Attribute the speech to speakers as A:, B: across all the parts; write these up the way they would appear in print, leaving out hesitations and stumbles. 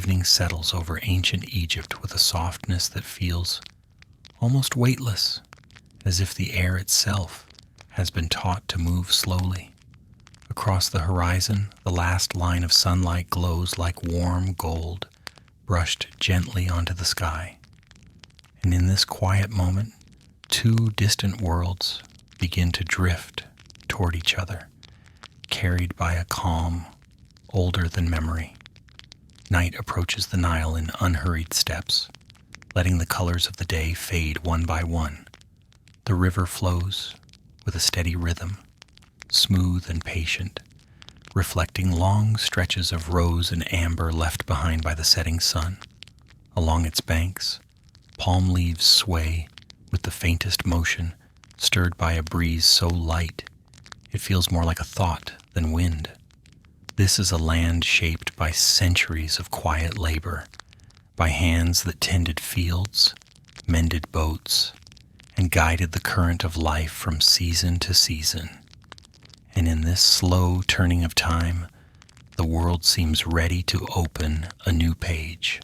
A: evening settles over ancient Egypt with a softness that feels almost weightless, as if the air itself has been taught to move slowly. Across the horizon, the last line of sunlight glows like warm gold, brushed gently onto the sky. And in this quiet moment, two distant worlds begin to drift toward each other, carried by a calm older than memory. Night approaches the Nile in unhurried steps, letting the colors of the day fade one by one. The river flows with a steady rhythm, smooth and patient, reflecting long stretches of rose and amber left behind by the setting sun. Along its banks, palm leaves sway with the faintest motion, stirred by a breeze so light it feels more like a thought than wind. This is a land shaped by centuries of quiet labor, by hands that tended fields, mended boats, and guided the current of life from season to season. And in this slow turning of time, the world seems ready to open a new page.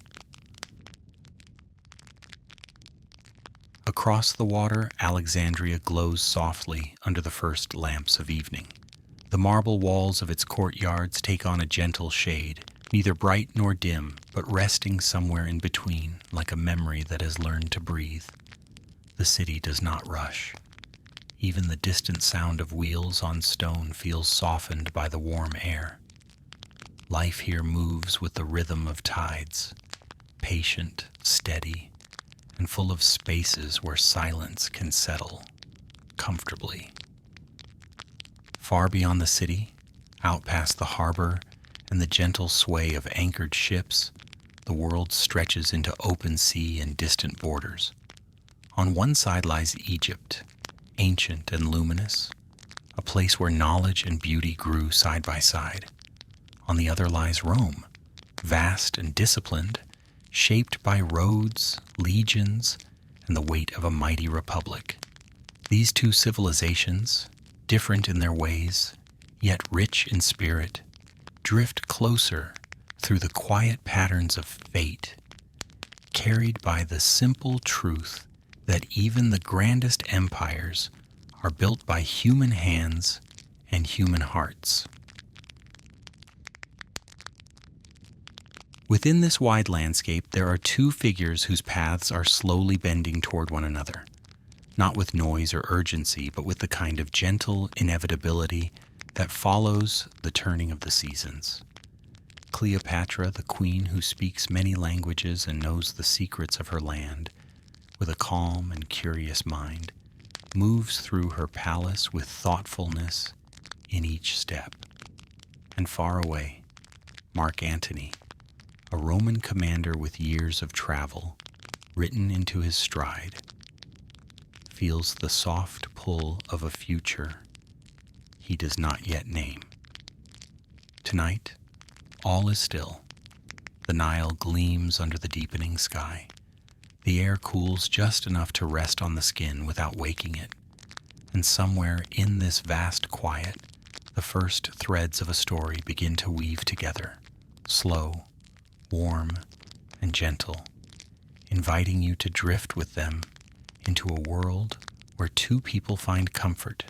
A: Across the water, Alexandria glows softly under the first lamps of evening. The marble walls of its courtyards take on a gentle shade, neither bright nor dim, but resting somewhere in between, like a memory that has learned to breathe. The city does not rush. Even the distant sound of wheels on stone feels softened by the warm air. Life here moves with the rhythm of tides, patient, steady, and full of spaces where silence can settle comfortably. Far beyond the city, out past the harbor and the gentle sway of anchored ships, the world stretches into open sea and distant borders. On one side lies Egypt, ancient and luminous, a place where knowledge and beauty grew side by side. On the other lies Rome, vast and disciplined, shaped by roads, legions, and the weight of a mighty republic. These two civilizations, different in their ways, yet rich in spirit, drift closer through the quiet patterns of fate, carried by the simple truth that even the grandest empires are built by human hands and human hearts. Within this wide landscape, there are two figures whose paths are slowly bending toward one another, not with noise or urgency, but with the kind of gentle inevitability that follows the turning of the seasons. Cleopatra, the queen who speaks many languages and knows the secrets of her land, with a calm and curious mind, moves through her palace with thoughtfulness in each step. And far away, Mark Antony, a Roman commander with years of travel written into his stride, feels the soft pull of a future he does not yet name. Tonight, all is still. The Nile gleams under the deepening sky. The air cools just enough to rest on the skin without waking it. And somewhere in this vast quiet, the first threads of a story begin to weave together, slow, warm, and gentle, inviting you to drift with them into a world where two people find comfort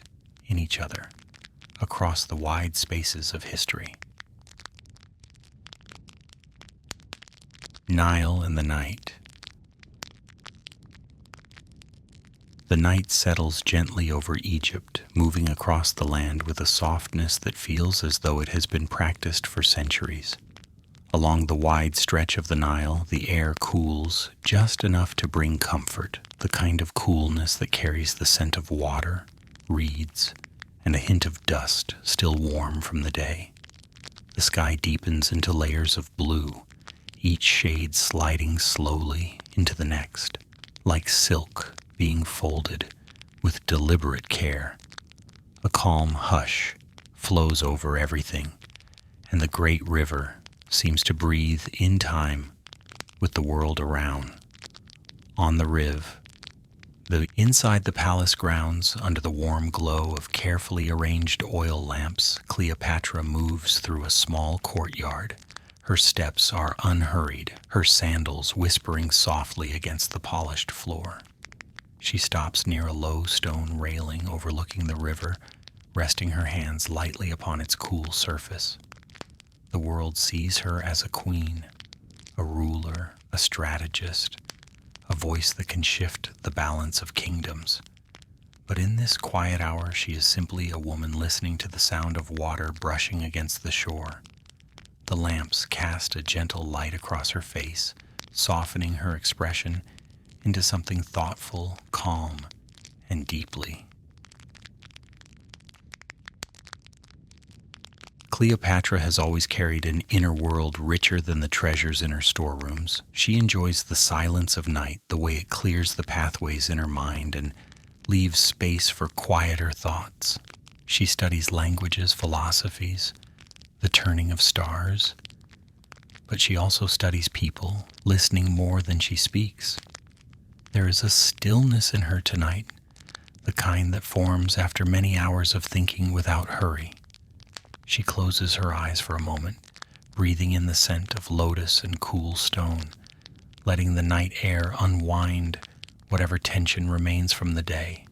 A: in each other across the wide spaces of history. Nile and the Night. The night settles gently over Egypt, moving across the land with a softness that feels as though it has been practiced for centuries. Along the wide stretch of the Nile, the air cools just enough to bring comfort, the kind of coolness that carries the scent of water, reeds, and a hint of dust still warm from the day. The sky deepens into layers of blue, each shade sliding slowly into the next, like silk being folded with deliberate care. A calm hush flows over everything, and the great river seems to breathe in time with the world around. On the riv, inside the palace grounds, under the warm glow of carefully arranged oil lamps, Cleopatra moves through a small courtyard, Her steps are unhurried, her sandals whispering softly against the polished floor. She stops near a low stone railing overlooking the river, resting her hands lightly upon its cool surface. The world sees her as a queen, a ruler, a strategist, a voice that can shift the balance of kingdoms. But in this quiet hour, she is simply a woman listening to the sound of water brushing against the shore. The lamps cast a gentle light across her face, softening her expression into something thoughtful, calm, and deeply. Cleopatra has always carried an inner world richer than the treasures in her storerooms. She enjoys the silence of night, the way it clears the pathways in her mind and leaves space for quieter thoughts. She studies languages, philosophies, the turning of stars, but she also studies people, listening more than she speaks. There is a stillness in her tonight, the kind that forms after many hours of thinking without hurry. She closes her eyes for a moment, breathing in the scent of lotus and cool stone, letting the night air unwind whatever tension remains from the day.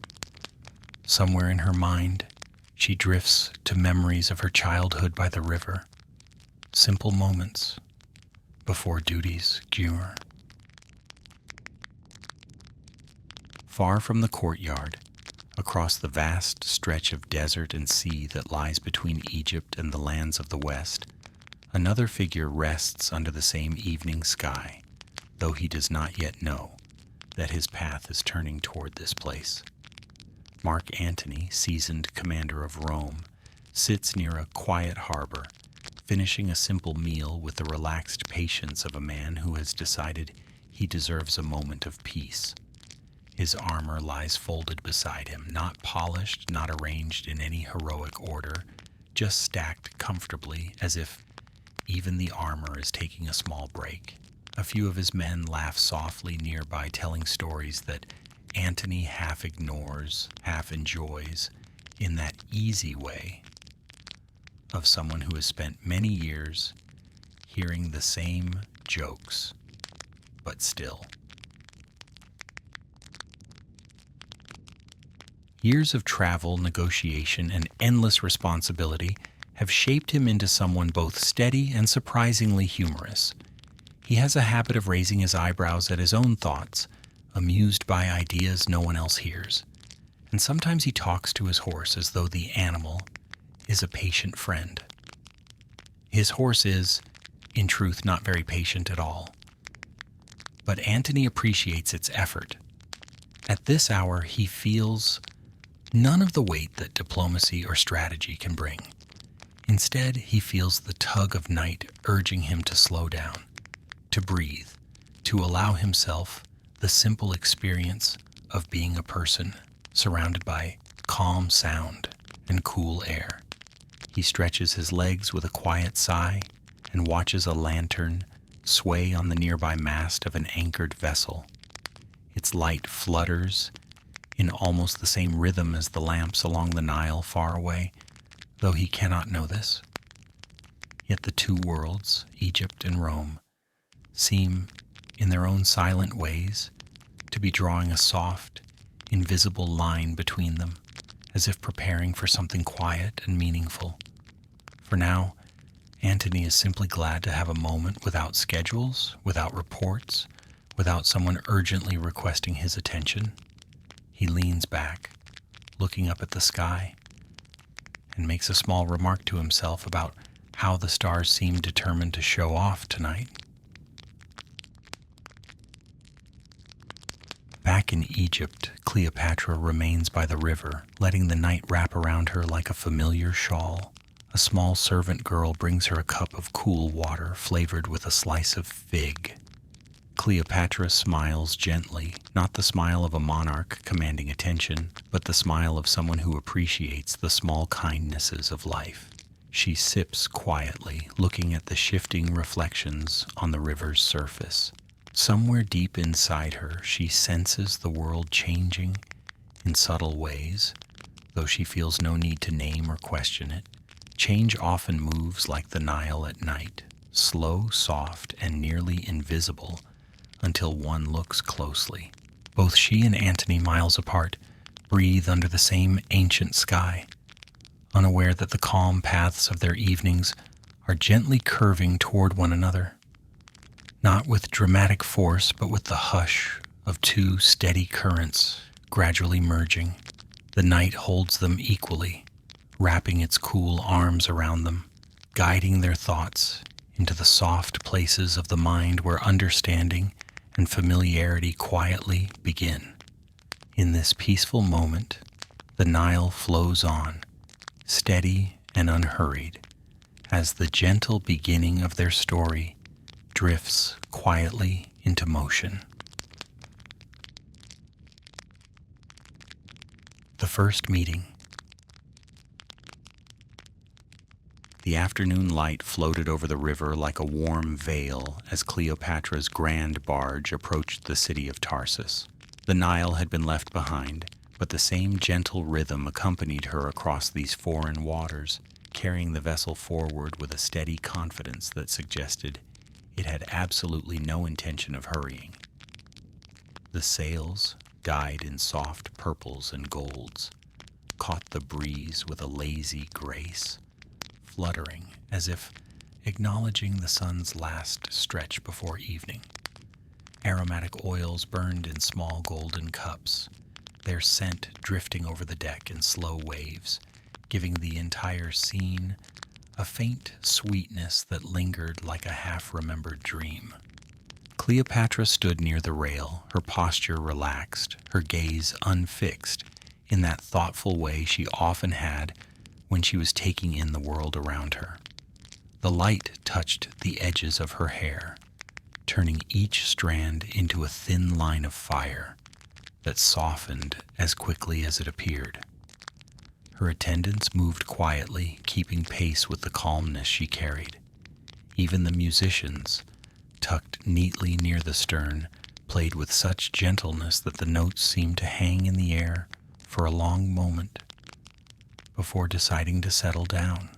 A: Somewhere in her mind, she drifts to memories of her childhood by the river, simple moments before duties cure. Far from the courtyard, across the vast stretch of desert and sea that lies between Egypt and the lands of the West, another figure rests under the same evening sky, though he does not yet know that his path is turning toward this place. Mark Antony, seasoned commander of Rome, sits near a quiet harbor, finishing a simple meal with the relaxed patience of a man who has decided he deserves a moment of peace. His armor lies folded beside him, not polished, not arranged in any heroic order, just stacked comfortably as if even the armor is taking a small break. A few of his men laugh softly nearby, telling stories that Antony half ignores, half enjoys, in that easy way of someone who has spent many years hearing the same jokes, but still. Years of travel, negotiation, and endless responsibility have shaped him into someone both steady and surprisingly humorous. He has a habit of raising his eyebrows at his own thoughts, amused by ideas no one else hears. And sometimes he talks to his horse as though the animal is a patient friend. His horse is, in truth, not very patient at all. But Antony appreciates its effort. At this hour, he feels none of the weight that diplomacy or strategy can bring. Instead, he feels the tug of night urging him to slow down, to breathe, to allow himself the simple experience of being a person surrounded by calm sound and cool air. He stretches his legs with a quiet sigh and watches a lantern sway on the nearby mast of an anchored vessel. Its light flutters in almost the same rhythm as the lamps along the Nile far away, though he cannot know this. Yet the two worlds, Egypt and Rome, seem, in their own silent ways, to be drawing a soft, invisible line between them, as if preparing for something quiet and meaningful. For now, Antony is simply glad to have a moment without schedules, without reports, without someone urgently requesting his attention. He leans back, looking up at the sky, and makes a small remark to himself about how the stars seem determined to show off tonight. Back in Egypt, Cleopatra remains by the river, letting the night wrap around her like a familiar shawl. A small servant girl brings her a cup of cool water flavored with a slice of fig. Cleopatra smiles gently, not the smile of a monarch commanding attention, but the smile of someone who appreciates the small kindnesses of life. She sips quietly, looking at the shifting reflections on the river's surface. Somewhere deep inside her, she senses the world changing in subtle ways, though she feels no need to name or question it. Change often moves like the Nile at night, slow, soft, and nearly invisible until one looks closely. Both she and Antony, miles apart, breathe under the same ancient sky, unaware that the calm paths of their evenings are gently curving toward one another, not with dramatic force, but with the hush of two steady currents gradually merging. The night holds them equally, wrapping its cool arms around them, guiding their thoughts into the soft places of the mind where understanding and familiarity quietly begin. In this peaceful moment, the Nile flows on, steady and unhurried, as the gentle beginning of their story drifts quietly into motion. The first meeting. The afternoon light floated over the river like a warm veil as Cleopatra's grand barge approached the city of Tarsus. The Nile had been left behind, but the same gentle rhythm accompanied her across these foreign waters, carrying the vessel forward with a steady confidence that suggested it had absolutely no intention of hurrying. The sails, dyed in soft purples and golds, caught the breeze with a lazy grace, fluttering as if acknowledging the sun's last stretch before evening. Aromatic oils burned in small golden cups, their scent drifting over the deck in slow waves, giving the entire scene a faint sweetness that lingered like a half-remembered dream. Cleopatra stood near the rail, her posture relaxed, her gaze unfixed, in that thoughtful way she often had when she was taking in the world around her. The light touched the edges of her hair, turning each strand into a thin line of fire that softened as quickly as it appeared. Her attendants moved quietly, keeping pace with the calmness she carried. Even the musicians, tucked neatly near the stern, played with such gentleness that the notes seemed to hang in the air for a long moment before deciding to settle down.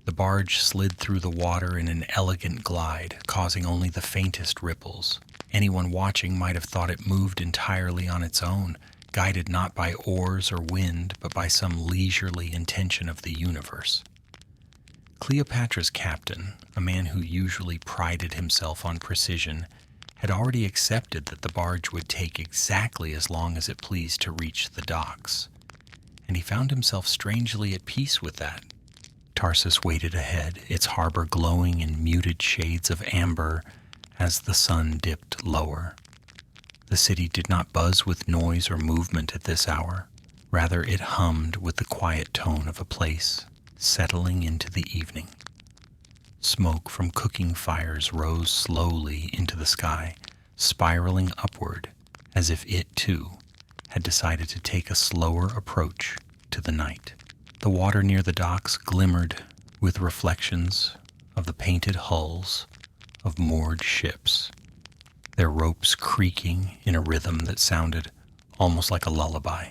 A: The barge slid through the water in an elegant glide, causing only the faintest ripples. Anyone watching might have thought it moved entirely on its own, guided not by oars or wind, but by some leisurely intention of the universe. Cleopatra's captain, a man who usually prided himself on precision, had already accepted that the barge would take exactly as long as it pleased to reach the docks, and he found himself strangely at peace with that. Tarsus waited ahead, its harbor glowing in muted shades of amber as the sun dipped lower. The city did not buzz with noise or movement at this hour. Rather, it hummed with the quiet tone of a place settling into the evening. Smoke from cooking fires rose slowly into the sky, spiraling upward as if it, too, had decided to take a slower approach to the night. The water near the docks glimmered with reflections of the painted hulls of moored ships, their ropes creaking in a rhythm that sounded almost like a lullaby.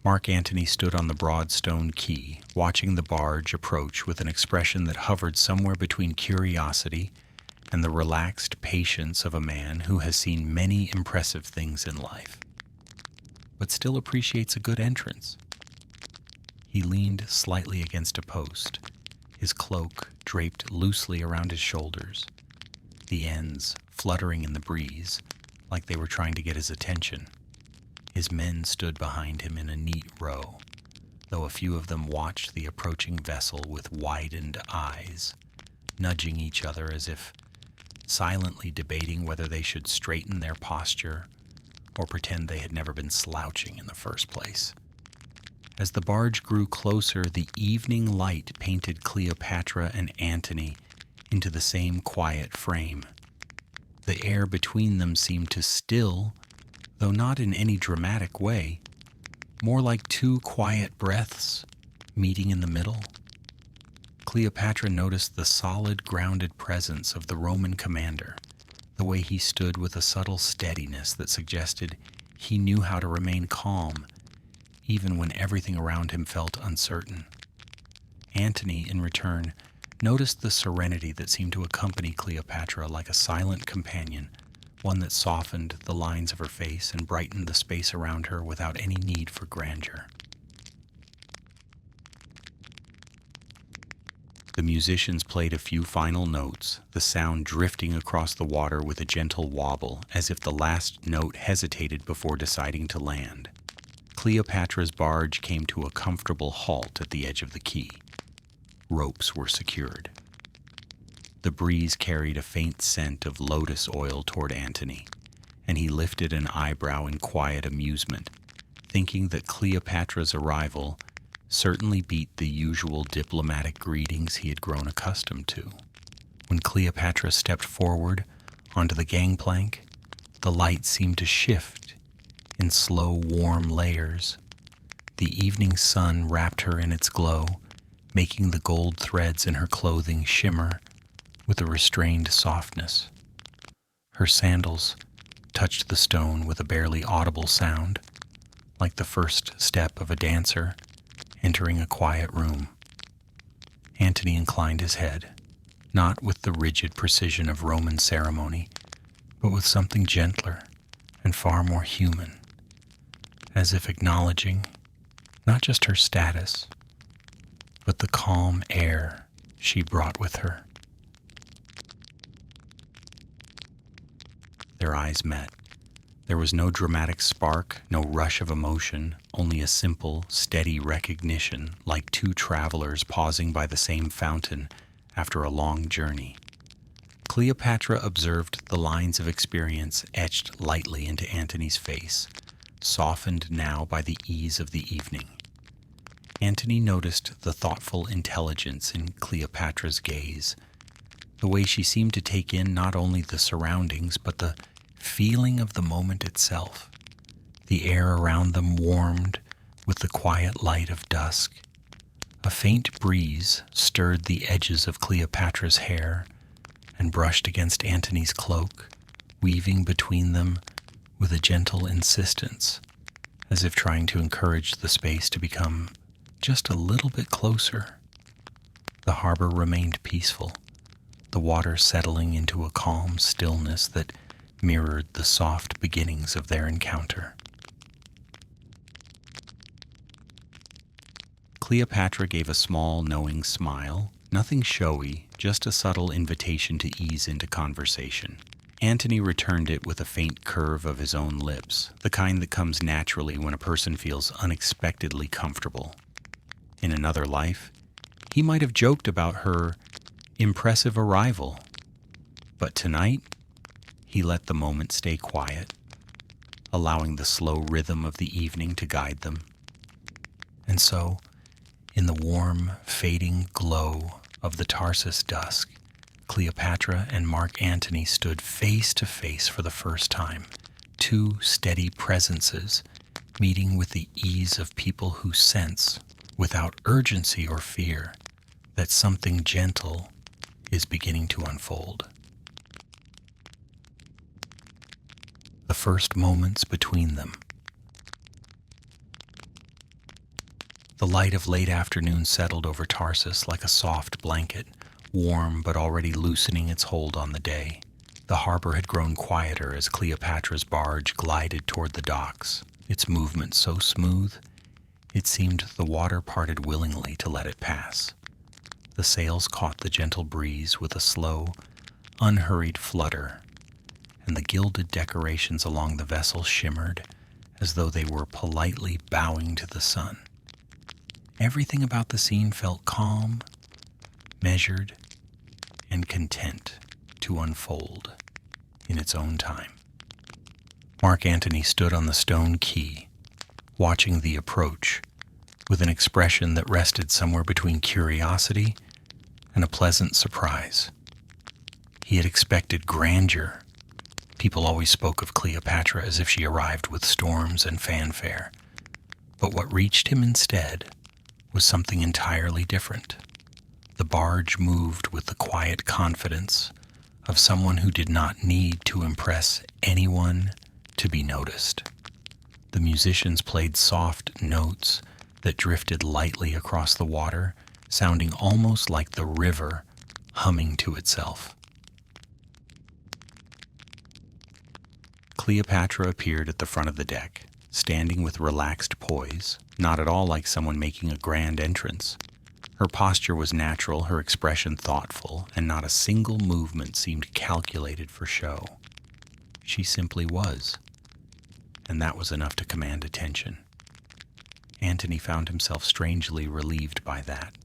A: Mark Antony stood on the broad stone quay, watching the barge approach with an expression that hovered somewhere between curiosity and the relaxed patience of a man who has seen many impressive things in life, but still appreciates a good entrance. He leaned slightly against a post, his cloak draped loosely around his shoulders, the ends fluttering in the breeze like they were trying to get his attention. His men stood behind him in a neat row, though a few of them watched the approaching vessel with widened eyes, nudging each other as if silently debating whether they should straighten their posture or pretend they had never been slouching in the first place. As the barge grew closer, the evening light painted Cleopatra and Antony into the same quiet frame. The air between them seemed to still, though not in any dramatic way, more like two quiet breaths meeting in the middle. Cleopatra noticed the solid, grounded presence of the Roman commander, the way he stood with a subtle steadiness that suggested he knew how to remain calm, even when everything around him felt uncertain. Antony, in return, noticed the serenity that seemed to accompany Cleopatra like a silent companion, one that softened the lines of her face and brightened the space around her without any need for grandeur. The musicians played a few final notes, the sound drifting across the water with a gentle wobble, as if the last note hesitated before deciding to land. Cleopatra's barge came to a comfortable halt at the edge of the quay. Ropes were secured. The breeze carried a faint scent of lotus oil toward Antony, and he lifted an eyebrow in quiet amusement, thinking that Cleopatra's arrival certainly beat the usual diplomatic greetings he had grown accustomed to. When Cleopatra stepped forward onto the gangplank, the light seemed to shift in slow, warm layers. The evening sun wrapped her in its glow, making the gold threads in her clothing shimmer with a restrained softness. Her sandals touched the stone with a barely audible sound, like the first step of a dancer entering a quiet room. Antony inclined his head, not with the rigid precision of Roman ceremony, but with something gentler and far more human, as if acknowledging not just her status, but the calm air she brought with her. Their eyes met. There was no dramatic spark, no rush of emotion, only a simple, steady recognition, like two travelers pausing by the same fountain after a long journey. Cleopatra observed the lines of experience etched lightly into Antony's face, softened now by the ease of the evening. Antony noticed the thoughtful intelligence in Cleopatra's gaze, the way she seemed to take in not only the surroundings, but the feeling of the moment itself. The air around them warmed with the quiet light of dusk. A faint breeze stirred the edges of Cleopatra's hair and brushed against Antony's cloak, weaving between them with a gentle insistence, as if trying to encourage the space to become just a little bit closer. The harbor remained peaceful, the water settling into a calm stillness that mirrored the soft beginnings of their encounter. Cleopatra gave a small, knowing smile, nothing showy, just a subtle invitation to ease into conversation. Antony returned it with a faint curve of his own lips, the kind that comes naturally when a person feels unexpectedly comfortable. In another life, he might have joked about her impressive arrival, but tonight, he let the moment stay quiet, allowing the slow rhythm of the evening to guide them. And so, in the warm, fading glow of the Tarsus dusk, Cleopatra and Mark Antony stood face to face for the first time, two steady presences meeting with the ease of people who sense, without urgency or fear, that something gentle is beginning to unfold. The first moments between them. The light of late afternoon settled over Tarsus like a soft blanket, warm but already loosening its hold on the day. The harbor had grown quieter as Cleopatra's barge glided toward the docks, its movement so smooth, it seemed the water parted willingly to let it pass. The sails caught the gentle breeze with a slow, unhurried flutter, and the gilded decorations along the vessel shimmered as though they were politely bowing to the sun. Everything about the scene felt calm, measured, and content to unfold in its own time. Mark Antony stood on the stone quay, watching the approach with an expression that rested somewhere between curiosity and a pleasant surprise. He had expected grandeur. People always spoke of Cleopatra as if she arrived with storms and fanfare, but what reached him instead was something entirely different. The barge moved with the quiet confidence of someone who did not need to impress anyone to be noticed. The musicians played soft notes that drifted lightly across the water, sounding almost like the river humming to itself. Cleopatra appeared at the front of the deck, standing with relaxed poise, not at all like someone making a grand entrance. Her posture was natural, her expression thoughtful, and not a single movement seemed calculated for show. She simply was, and that was enough to command attention. Antony found himself strangely relieved by that.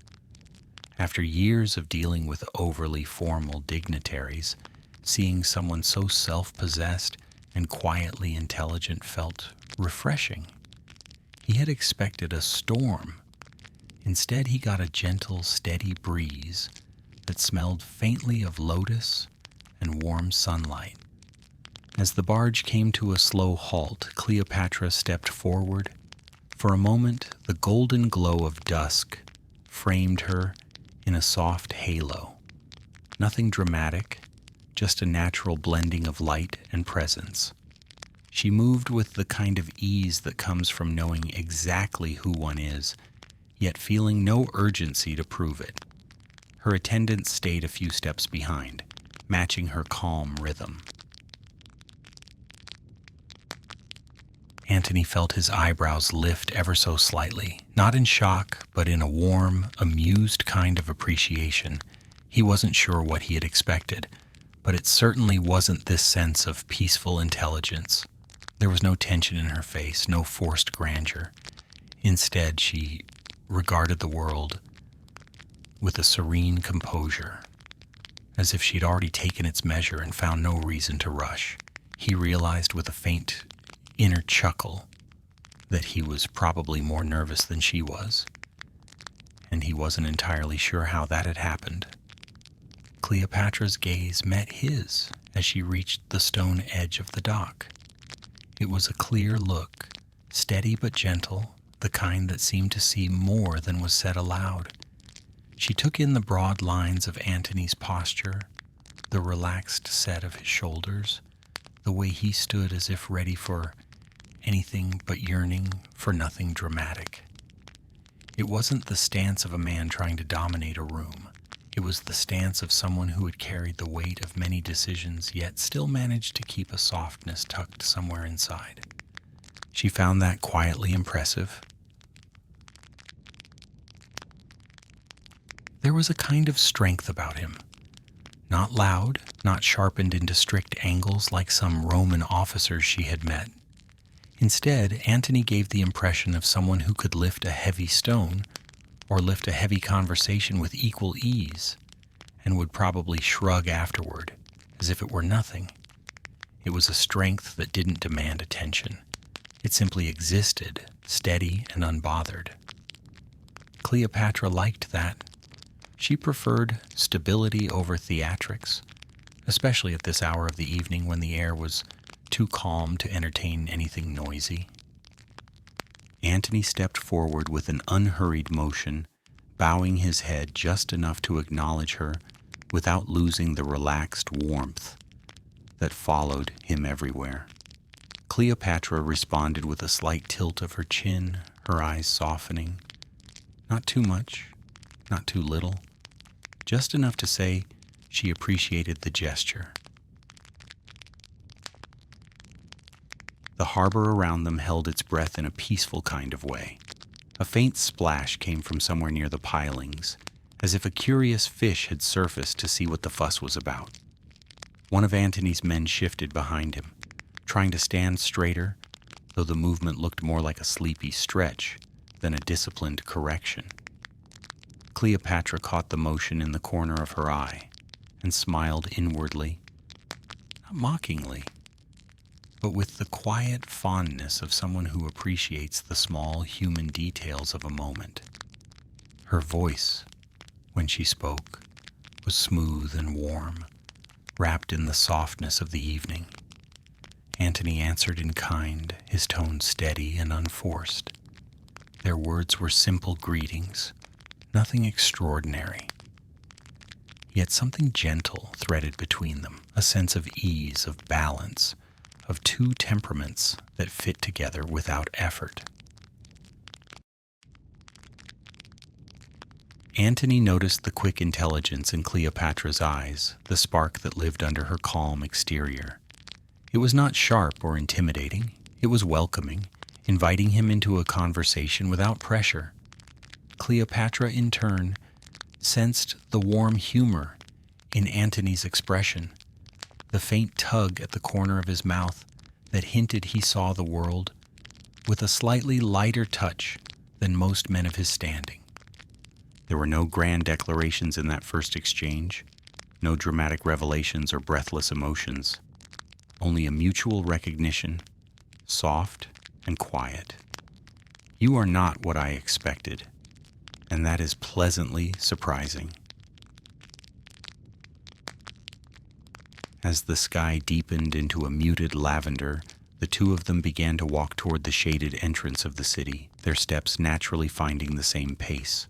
A: After years of dealing with overly formal dignitaries, seeing someone so self-possessed and quietly intelligent felt refreshing. He had expected a storm. Instead, he got a gentle, steady breeze that smelled faintly of lotus and warm sunlight. As the barge came to a slow halt, Cleopatra stepped forward. For a moment, the golden glow of dusk framed her in a soft halo. Nothing dramatic, just a natural blending of light and presence. She moved with the kind of ease that comes from knowing exactly who one is, yet feeling no urgency to prove it. Her attendants stayed a few steps behind, matching her calm rhythm. Antony felt his eyebrows lift ever so slightly, not in shock, but in a warm, amused kind of appreciation. He wasn't sure what he had expected, but it certainly wasn't this sense of peaceful intelligence. There was no tension in her face, no forced grandeur. Instead, she regarded the world with a serene composure, as if she'd already taken its measure and found no reason to rush. He realized with a faint inner chuckle that he was probably more nervous than she was, and he wasn't entirely sure how that had happened. Cleopatra's gaze met his as she reached the stone edge of the dock. It was a clear look, steady but gentle, the kind that seemed to see more than was said aloud. She took in the broad lines of Antony's posture, the relaxed set of his shoulders, the way he stood as if ready for anything but yearning for nothing dramatic. It wasn't the stance of a man trying to dominate a room. It was the stance of someone who had carried the weight of many decisions, yet still managed to keep a softness tucked somewhere inside. She found that quietly impressive. There was a kind of strength about him. Not loud, not sharpened into strict angles like some Roman officers she had met. Instead, Antony gave the impression of someone who could lift a heavy stone or lift a heavy conversation with equal ease, and would probably shrug afterward, as if it were nothing. It was a strength that didn't demand attention. It simply existed, steady and unbothered. Cleopatra liked that. She preferred stability over theatrics, especially at this hour of the evening when the air was too calm to entertain anything noisy. Antony stepped forward with an unhurried motion, bowing his head just enough to acknowledge her without losing the relaxed warmth that followed him everywhere. Cleopatra responded with a slight tilt of her chin, her eyes softening. Not too much, not too little, just enough to say she appreciated the gesture. The harbor around them held its breath in a peaceful kind of way. A faint splash came from somewhere near the pilings, as if a curious fish had surfaced to see what the fuss was about. One of Antony's men shifted behind him, trying to stand straighter, though the movement looked more like a sleepy stretch than a disciplined correction. Cleopatra caught the motion in the corner of her eye and smiled inwardly, not mockingly, but with the quiet fondness of someone who appreciates the small human details of a moment. Her voice, when she spoke, was smooth and warm, wrapped in the softness of the evening. Antony answered in kind, his tone steady and unforced. Their words were simple greetings, nothing extraordinary. Yet something gentle threaded between them, a sense of ease, of balance, of two temperaments that fit together without effort. Antony noticed the quick intelligence in Cleopatra's eyes, the spark that lived under her calm exterior. It was not sharp or intimidating. It was welcoming, inviting him into a conversation without pressure. Cleopatra, in turn, sensed the warm humor in Antony's expression, the faint tug at the corner of his mouth that hinted he saw the world with a slightly lighter touch than most men of his standing. There were no grand declarations in that first exchange, no dramatic revelations or breathless emotions, only a mutual recognition, soft and quiet. You are not what I expected, and that is pleasantly surprising. As the sky deepened into a muted lavender, the two of them began to walk toward the shaded entrance of the city, their steps naturally finding the same pace.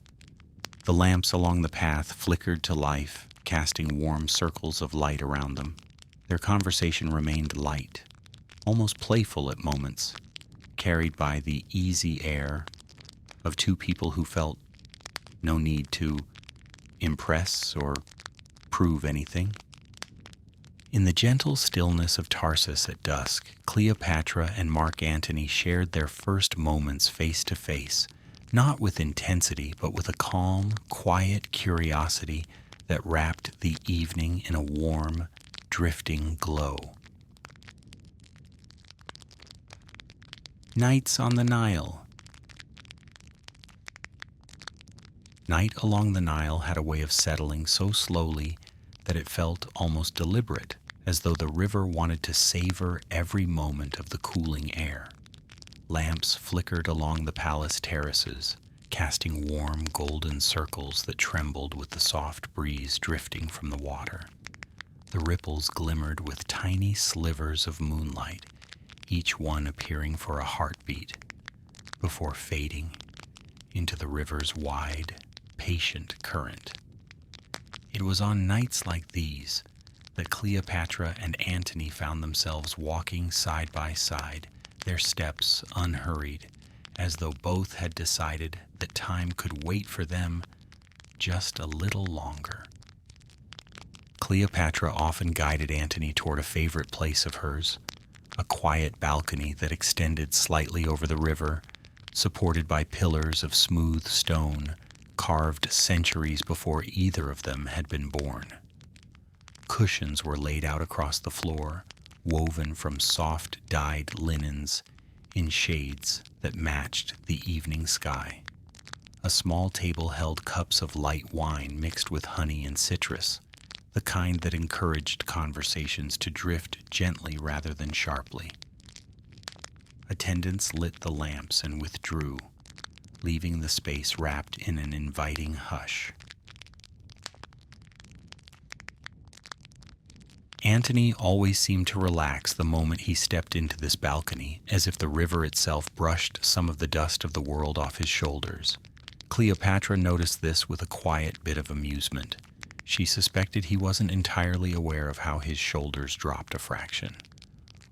A: The lamps along the path flickered to life, casting warm circles of light around them. Their conversation remained light, almost playful at moments, carried by the easy air of two people who felt no need to impress or prove anything. In the gentle stillness of Tarsus at dusk, Cleopatra and Mark Antony shared their first moments face to face, not with intensity, but with a calm, quiet curiosity that wrapped the evening in a warm, drifting glow. Nights on the Nile. Night along the Nile had a way of settling so slowly that it felt almost deliberate, as though the river wanted to savor every moment of the cooling air. Lamps flickered along the palace terraces, casting warm golden circles that trembled with the soft breeze drifting from the water. The ripples glimmered with tiny slivers of moonlight, each one appearing for a heartbeat, before fading into the river's wide, patient current. It was on nights like these that Cleopatra and Antony found themselves walking side by side, their steps unhurried, as though both had decided that time could wait for them just a little longer. Cleopatra often guided Antony toward a favorite place of hers, a quiet balcony that extended slightly over the river, supported by pillars of smooth stone, carved centuries before either of them had been born. Cushions were laid out across the floor, woven from soft dyed linens in shades that matched the evening sky. A small table held cups of light wine mixed with honey and citrus, the kind that encouraged conversations to drift gently rather than sharply. Attendants lit the lamps and withdrew, leaving the space wrapped in an inviting hush. Antony always seemed to relax the moment he stepped into this balcony, as if the river itself brushed some of the dust of the world off his shoulders. Cleopatra noticed this with a quiet bit of amusement. She suspected he wasn't entirely aware of how his shoulders dropped a fraction,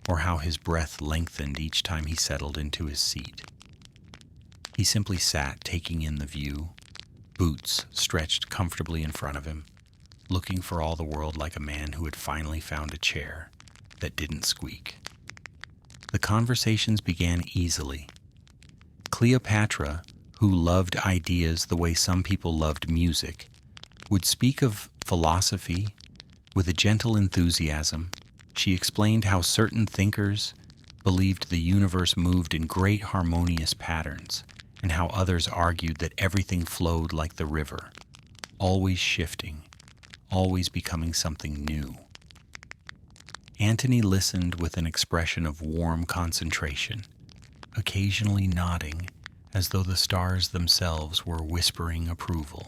A: or how his breath lengthened each time he settled into his seat. He simply sat, taking in the view, boots stretched comfortably in front of him, looking for all the world like a man who had finally found a chair that didn't squeak. The conversations began easily. Cleopatra, who loved ideas the way some people loved music, would speak of philosophy with a gentle enthusiasm. She explained how certain thinkers believed the universe moved in great harmonious patterns, and how others argued that everything flowed like the river, always shifting, always becoming something new. Antony listened with an expression of warm concentration, occasionally nodding as though the stars themselves were whispering approval.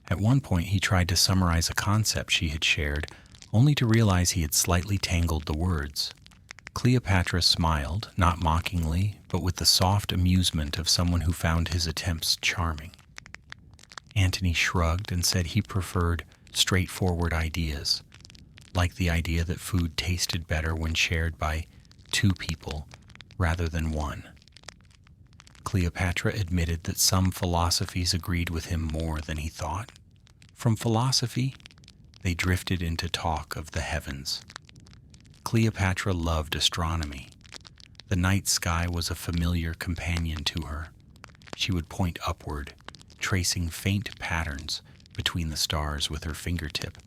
A: At one point, he tried to summarize a concept she had shared, only to realize he had slightly tangled the words. Cleopatra smiled, not mockingly, but with the soft amusement of someone who found his attempts charming. Antony shrugged and said he preferred straightforward ideas, like the idea that food tasted better when shared by two people rather than one. Cleopatra admitted that some philosophies agreed with him more than he thought. From philosophy, they drifted into talk of the heavens. Cleopatra loved astronomy. The night sky was a familiar companion to her. She would point upward, tracing faint patterns between the stars with her fingertip,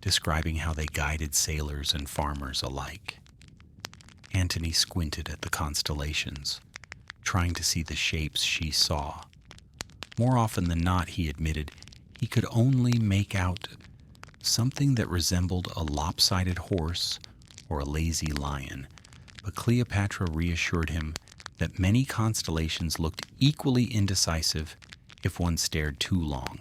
A: describing how they guided sailors and farmers alike. Antony squinted at the constellations, trying to see the shapes she saw. More often than not, he admitted, he could only make out something that resembled a lopsided horse or a lazy lion, but Cleopatra reassured him that many constellations looked equally indecisive if one stared too long.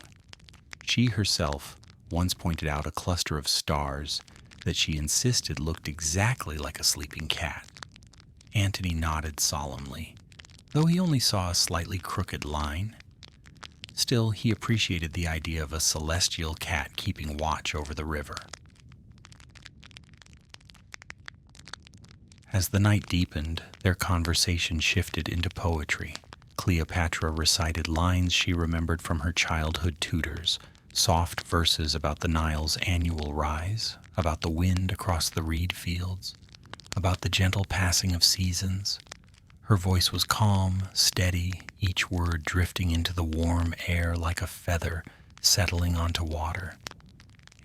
A: She herself once pointed out a cluster of stars that she insisted looked exactly like a sleeping cat. Antony nodded solemnly, though he only saw a slightly crooked line. Still, he appreciated the idea of a celestial cat keeping watch over the river. As the night deepened, their conversation shifted into poetry. Cleopatra recited lines she remembered from her childhood tutors, soft verses about the Nile's annual rise, about the wind across the reed fields, about the gentle passing of seasons. Her voice was calm, steady, each word drifting into the warm air like a feather settling onto water.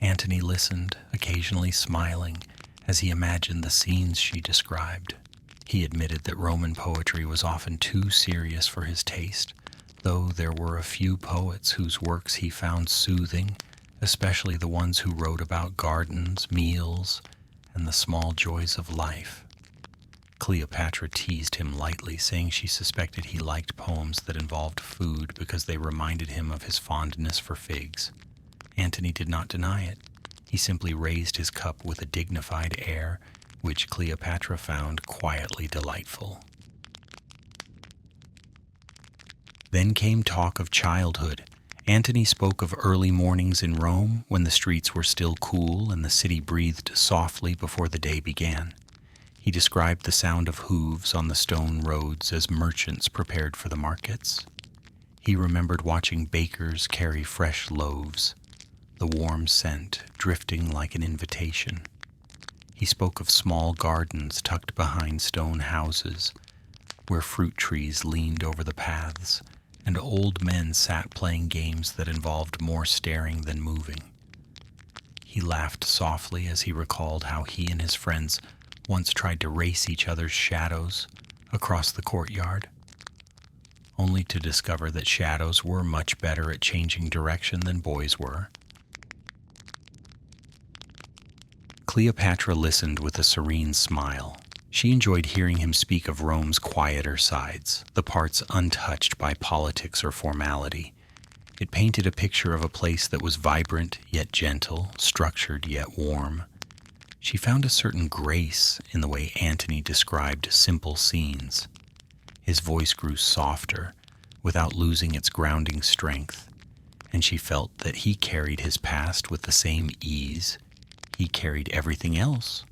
A: Antony listened, occasionally smiling, as he imagined the scenes she described. He admitted that Roman poetry was often too serious for his taste, though there were a few poets whose works he found soothing, especially the ones who wrote about gardens, meals, and the small joys of life. Cleopatra teased him lightly, saying she suspected he liked poems that involved food because they reminded him of his fondness for figs. Antony did not deny it. He simply raised his cup with a dignified air, which Cleopatra found quietly delightful. Then came talk of childhood. Antony spoke of early mornings in Rome when the streets were still cool and the city breathed softly before the day began. He described the sound of hooves on the stone roads as merchants prepared for the markets. He remembered watching bakers carry fresh loaves, the warm scent drifting like an invitation. He spoke of small gardens tucked behind stone houses, where fruit trees leaned over the paths, and old men sat playing games that involved more staring than moving. He laughed softly as he recalled how he and his friends once tried to race each other's shadows across the courtyard, only to discover that shadows were much better at changing direction than boys were. Cleopatra listened with a serene smile. She enjoyed hearing him speak of Rome's quieter sides, the parts untouched by politics or formality. It painted a picture of a place that was vibrant yet gentle, structured yet warm. She found a certain grace in the way Antony described simple scenes. His voice grew softer, without losing its grounding strength, and she felt that he carried his past with the same ease he carried everything else,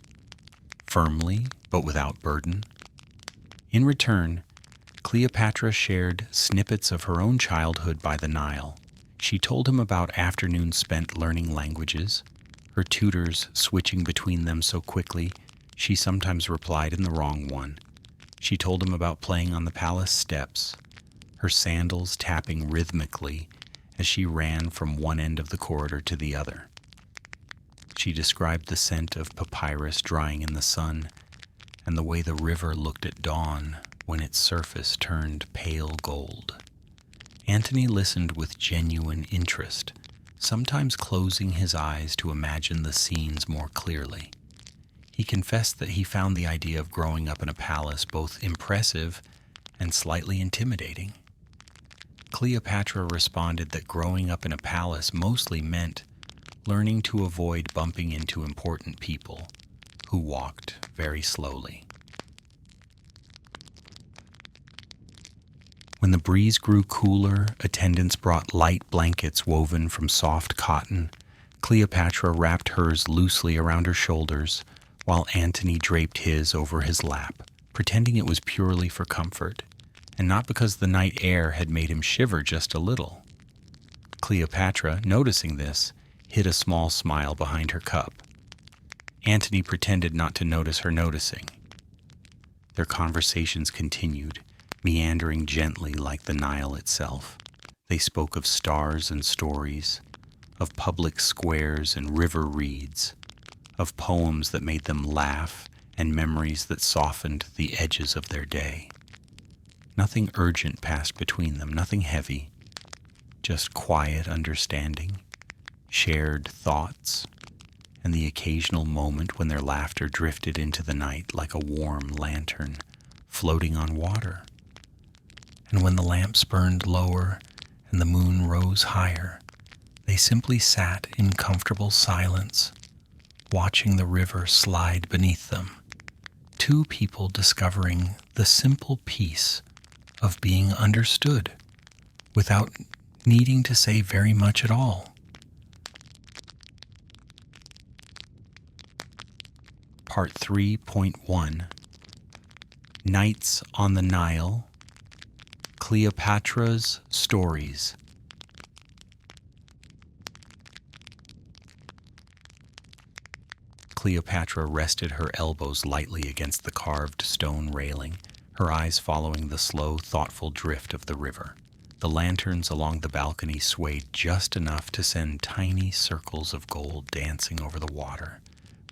A: firmly but without burden. In return, Cleopatra shared snippets of her own childhood by the Nile. She told him about afternoons spent learning languages, her tutors switching between them so quickly she sometimes replied in the wrong one. She told him about playing on the palace steps, her sandals tapping rhythmically as she ran from one end of the corridor to the other. She described the scent of papyrus drying in the sun and the way the river looked at dawn when its surface turned pale gold. Antony listened with genuine interest, sometimes closing his eyes to imagine the scenes more clearly. He confessed that he found the idea of growing up in a palace both impressive and slightly intimidating. Cleopatra responded that growing up in a palace mostly meant learning to avoid bumping into important people who walked very slowly. When the breeze grew cooler, attendants brought light blankets woven from soft cotton. Cleopatra wrapped hers loosely around her shoulders, while Antony draped his over his lap, pretending it was purely for comfort, and not because the night air had made him shiver just a little. Cleopatra, noticing this, hid a small smile behind her cup. Antony pretended not to notice her noticing. Their conversations continued, meandering gently like the Nile itself. They spoke of stars and stories, of public squares and river reeds, of poems that made them laugh and memories that softened the edges of their day. Nothing urgent passed between them, nothing heavy, just quiet understanding, shared thoughts, and the occasional moment when their laughter drifted into the night like a warm lantern floating on water. And when the lamps burned lower and the moon rose higher, they simply sat in comfortable silence, watching the river slide beneath them. Two people discovering the simple peace of being understood without needing to say very much at all. Part 3.1 Nights on the Nile, Cleopatra's Stories. Cleopatra rested her elbows lightly against the carved stone railing, her eyes following the slow, thoughtful drift of the river. The lanterns along the balcony swayed just enough to send tiny circles of gold dancing over the water,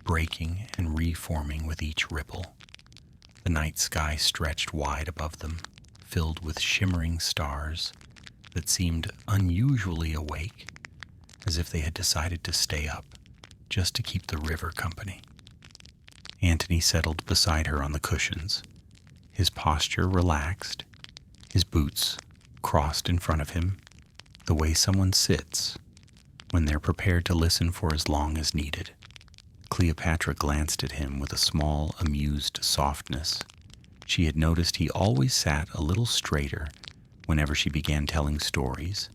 A: breaking and reforming with each ripple. The night sky stretched wide above them, filled with shimmering stars that seemed unusually awake, as if they had decided to stay up just to keep the river company. Antony settled beside her on the cushions, his posture relaxed, his boots crossed in front of him, the way someone sits when they're prepared to listen for as long as needed. Cleopatra glanced at him with a small, amused softness. She had noticed he always sat a little straighter whenever she began telling stories,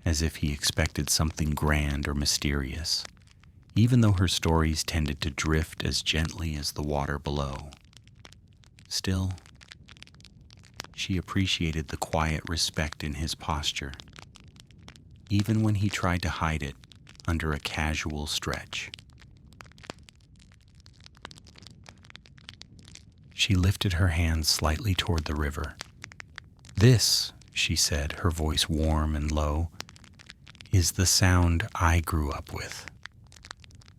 A: as if he expected something grand or mysterious, even though her stories tended to drift as gently as the water below. Still, she appreciated the quiet respect in his posture, even when he tried to hide it under a casual stretch. She lifted her hands slightly toward the river. "This," she said, her voice warm and low, "is the sound I grew up with.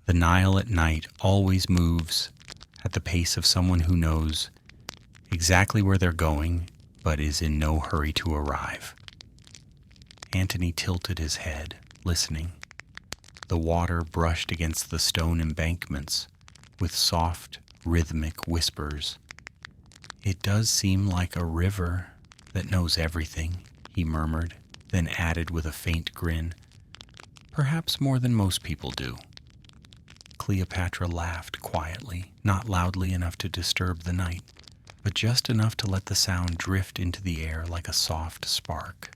A: The Nile at night always moves at the pace of someone who knows exactly where they're going, but is in no hurry to arrive." Antony tilted his head, listening. The water brushed against the stone embankments with soft, rhythmic whispers. "It does seem like a river that knows everything," he murmured, then added with a faint grin, "Perhaps more than most people do." Cleopatra laughed quietly, not loudly enough to disturb the night, but just enough to let the sound drift into the air like a soft spark.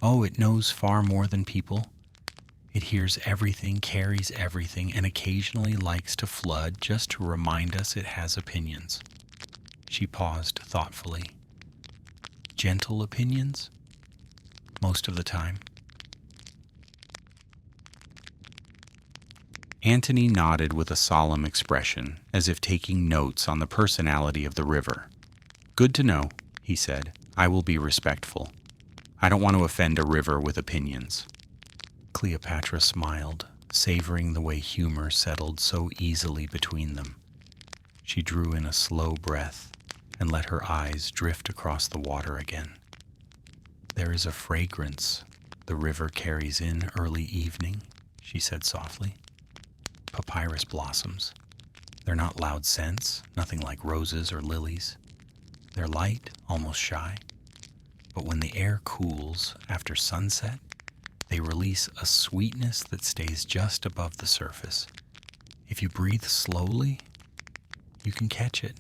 A: "Oh, it knows far more than people. It hears everything, carries everything, and occasionally likes to flood just to remind us it has opinions." She paused thoughtfully. "Gentle opinions? Most of the time." Antony nodded with a solemn expression, as if taking notes on the personality of the river. "Good to know," he said. "I will be respectful. I don't want to offend a river with opinions." Cleopatra smiled, savoring the way humor settled so easily between them. She drew in a slow breath and let her eyes drift across the water again. "There is a fragrance the river carries in early evening," she said softly. "Papyrus blossoms. They're not loud scents, nothing like roses or lilies. They're light, almost shy. But when the air cools after sunset, they release a sweetness that stays just above the surface. If you breathe slowly, you can catch it."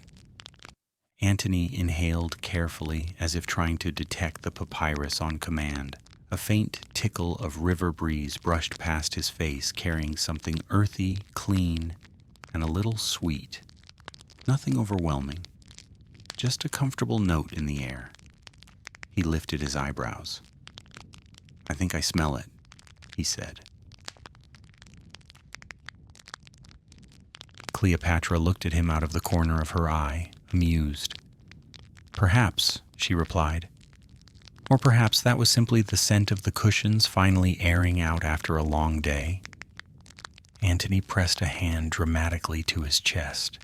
A: Antony inhaled carefully, as if trying to detect the papyrus on command, A faint tickle of river breeze brushed past his face, carrying something earthy, clean, and a little sweet. Nothing overwhelming, just a comfortable note in the air. He lifted his eyebrows. "I think I smell it," he said. Cleopatra looked at him out of the corner of her eye, amused. "Perhaps," she replied. Or perhaps that was simply the scent of the cushions finally airing out after a long day. Antony pressed a hand dramatically to his chest.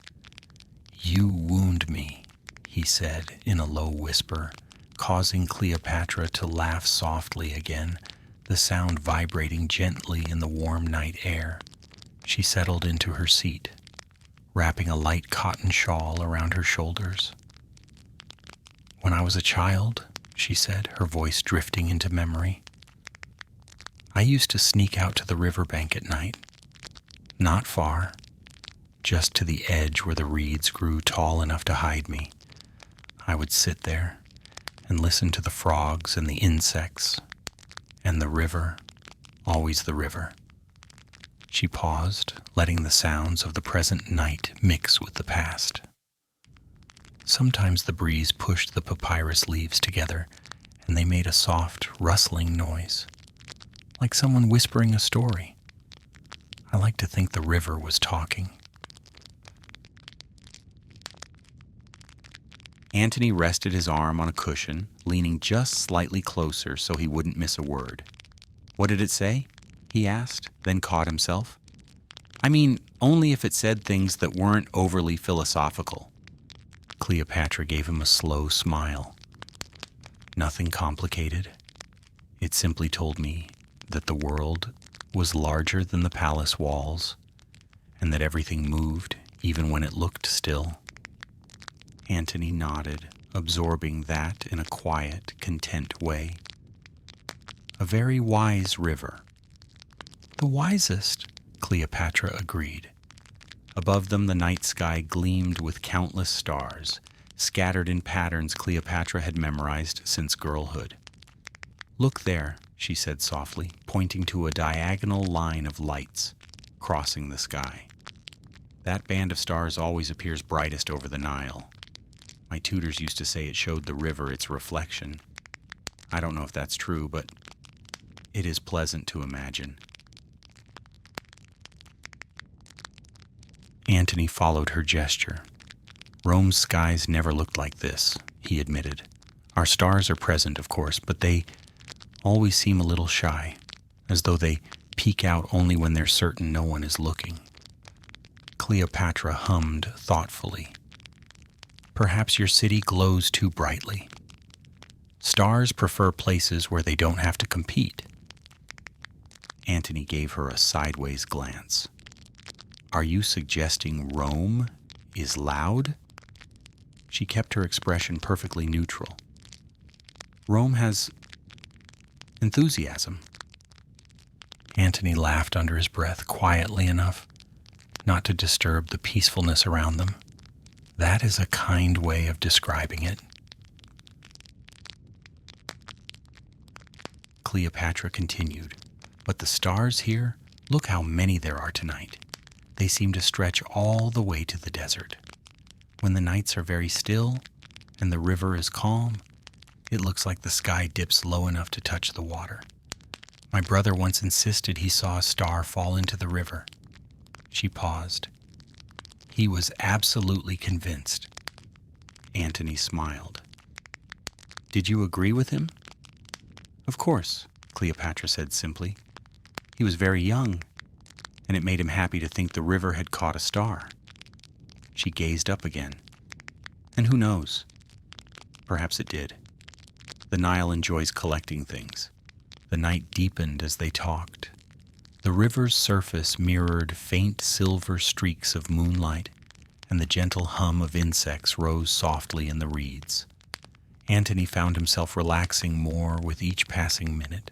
A: "You wound me," he said in a low whisper, causing Cleopatra to laugh softly again, the sound vibrating gently in the warm night air. She settled into her seat, wrapping a light cotton shawl around her shoulders. "When I was a child," she said, her voice drifting into memory, "I used to sneak out to the riverbank at night. Not far, just to the edge where the reeds grew tall enough to hide me. I would sit there and listen to the frogs and the insects and the river, always the river." She paused, letting the sounds of the present night mix with the past. Sometimes the breeze pushed the papyrus leaves together, and they made a soft, rustling noise, like someone whispering a story. I like to think the river was talking. Antony rested his arm on a cushion, leaning just slightly closer so he wouldn't miss a word. "What did it say?" he asked, then caught himself. "I mean, only if it said things that weren't overly philosophical." Cleopatra gave him a slow smile. "Nothing complicated. It simply told me that the world was larger than the palace walls, and that everything moved even when it looked still." Antony nodded, absorbing that in a quiet, content way. "A very wise river." "The wisest," Cleopatra agreed. Above them the night sky gleamed with countless stars, scattered in patterns Cleopatra had memorized since girlhood. "Look there," she said softly, pointing to a diagonal line of lights crossing the sky. "That band of stars always appears brightest over the Nile. My tutors used to say it showed the river its reflection. I don't know if that's true, but it is pleasant to imagine." Antony followed her gesture. "Rome's skies never looked like this," he admitted. "Our stars are present, of course, but they always seem a little shy, as though they peek out only when they're certain no one is looking." Cleopatra hummed thoughtfully. "Perhaps your city glows too brightly. Stars prefer places where they don't have to compete." Antony gave her a sideways glance. "Are you suggesting Rome is loud?" She kept her expression perfectly neutral. "Rome has enthusiasm." Antony laughed under his breath, quietly enough not to disturb the peacefulness around them. "That is a kind way of describing it." Cleopatra continued, "But the stars here, look how many there are tonight. They seem to stretch all the way to the desert. When the nights are very still and the river is calm, it looks like the sky dips low enough to touch the water. My brother once insisted he saw a star fall into the river." She paused. "He was absolutely convinced." Antony smiled. "Did you agree with him?" "Of course," Cleopatra said simply. "He was very young, and it made him happy to think the river had caught a star." She gazed up again. "And who knows? Perhaps it did. The Nile enjoys collecting things." The night deepened as they talked. The river's surface mirrored faint silver streaks of moonlight, and the gentle hum of insects rose softly in the reeds. Antony found himself relaxing more with each passing minute,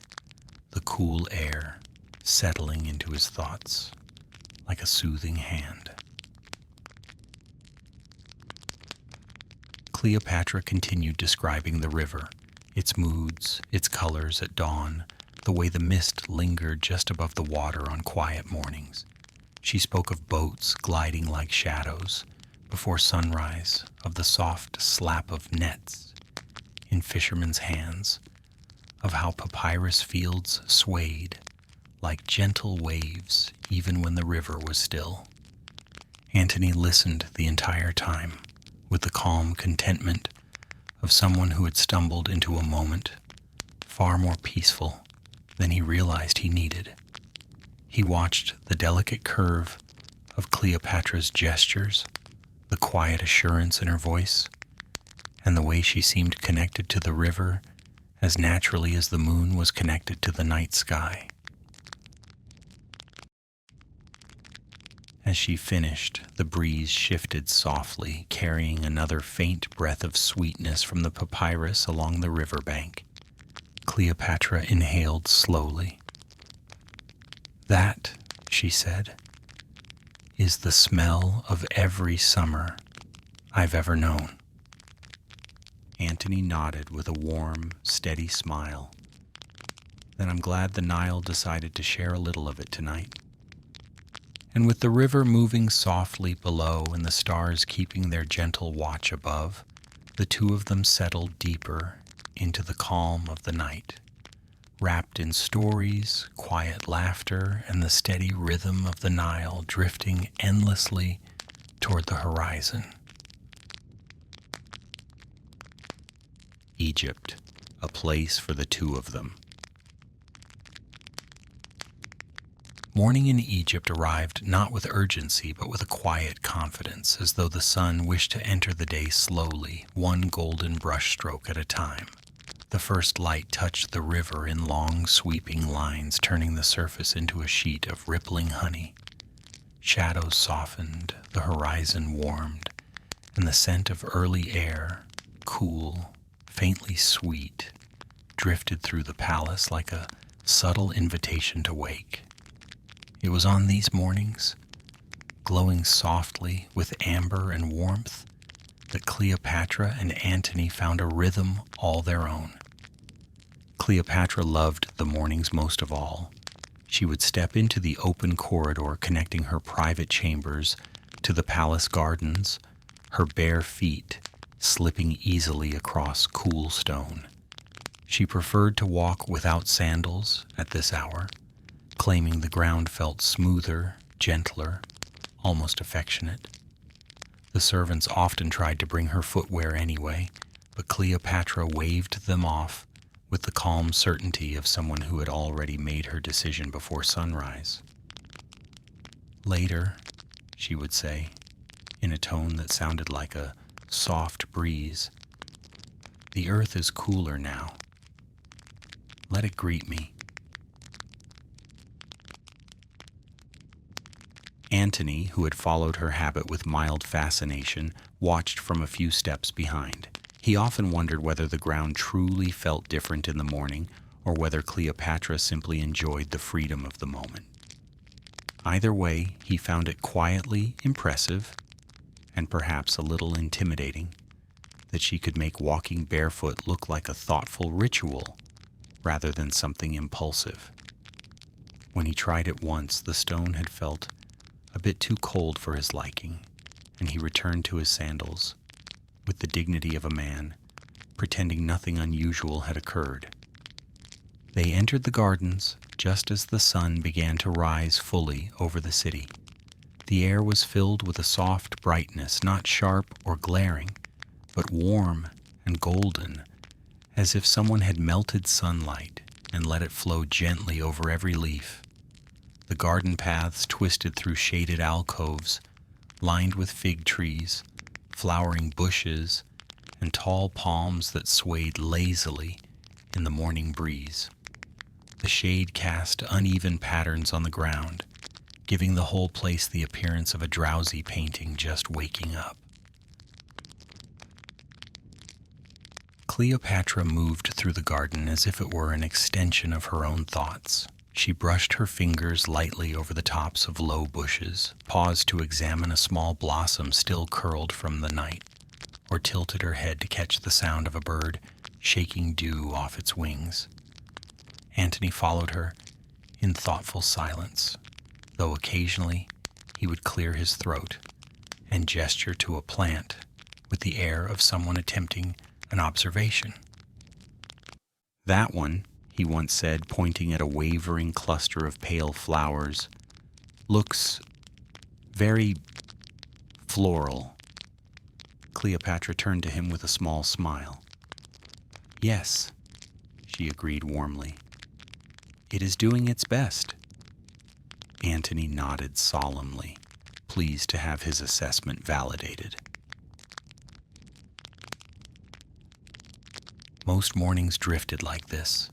A: the cool air settling into his thoughts like a soothing hand. Cleopatra continued describing the river, its moods, its colors at dawn, the way the mist lingered just above the water on quiet mornings. She spoke of boats gliding like shadows before sunrise, of the soft slap of nets in fishermen's hands, of how papyrus fields swayed like gentle waves even when the river was still. Antony listened the entire time with the calm contentment of someone who had stumbled into a moment far more peaceful than he realized he needed. He watched the delicate curve of Cleopatra's gestures, the quiet assurance in her voice, and the way she seemed connected to the river as naturally as the moon was connected to the night sky. As she finished, the breeze shifted softly, carrying another faint breath of sweetness from the papyrus along the riverbank. Cleopatra inhaled slowly. "That," she said, "is the smell of every summer I've ever known." Antony nodded with a warm, steady smile. "Then I'm glad the Nile decided to share a little of it tonight." And with the river moving softly below and the stars keeping their gentle watch above, the two of them settled deeper into the calm of the night, wrapped in stories, quiet laughter, and the steady rhythm of the Nile drifting endlessly toward the horizon. Egypt, a place for the two of them. Morning in Egypt arrived not with urgency, but with a quiet confidence, as though the sun wished to enter the day slowly, one golden brushstroke at a time. The first light touched the river in long, sweeping lines, turning the surface into a sheet of rippling honey. Shadows softened, the horizon warmed, and the scent of early air, cool, faintly sweet, drifted through the palace like a subtle invitation to wake. It was on these mornings, glowing softly with amber and warmth, that Cleopatra and Antony found a rhythm all their own. Cleopatra loved the mornings most of all. She would step into the open corridor connecting her private chambers to the palace gardens, her bare feet slipping easily across cool stone. She preferred to walk without sandals at this hour, claiming the ground felt smoother, gentler, almost affectionate. The servants often tried to bring her footwear anyway, but Cleopatra waved them off with the calm certainty of someone who had already made her decision before sunrise. "Later," she would say, in a tone that sounded like a soft breeze, "the earth is cooler now. Let it greet me." Antony, who had followed her habit with mild fascination, watched from a few steps behind. He often wondered whether the ground truly felt different in the morning, or whether Cleopatra simply enjoyed the freedom of the moment. Either way, he found it quietly impressive, and perhaps a little intimidating, that she could make walking barefoot look like a thoughtful ritual rather than something impulsive. When he tried it once, the stone had felt a bit too cold for his liking, and he returned to his sandals with the dignity of a man, pretending nothing unusual had occurred. They entered the gardens just as the sun began to rise fully over the city. The air was filled with a soft brightness, not sharp or glaring, but warm and golden, as if someone had melted sunlight and let it flow gently over every leaf. The garden paths twisted through shaded alcoves, lined with fig trees, flowering bushes, and tall palms that swayed lazily in the morning breeze. The shade cast uneven patterns on the ground, giving the whole place the appearance of a drowsy painting just waking up. Cleopatra moved through the garden as if it were an extension of her own thoughts. She brushed her fingers lightly over the tops of low bushes, paused to examine a small blossom still curled from the night, or tilted her head to catch the sound of a bird shaking dew off its wings. Antony followed her in thoughtful silence, though occasionally he would clear his throat and gesture to a plant with the air of someone attempting an observation. "That one," he once said, pointing at a wavering cluster of pale flowers, "looks very floral." Cleopatra turned to him with a small smile. "Yes," she agreed warmly. "It is doing its best." Antony nodded solemnly, pleased to have his assessment validated. Most mornings drifted like this,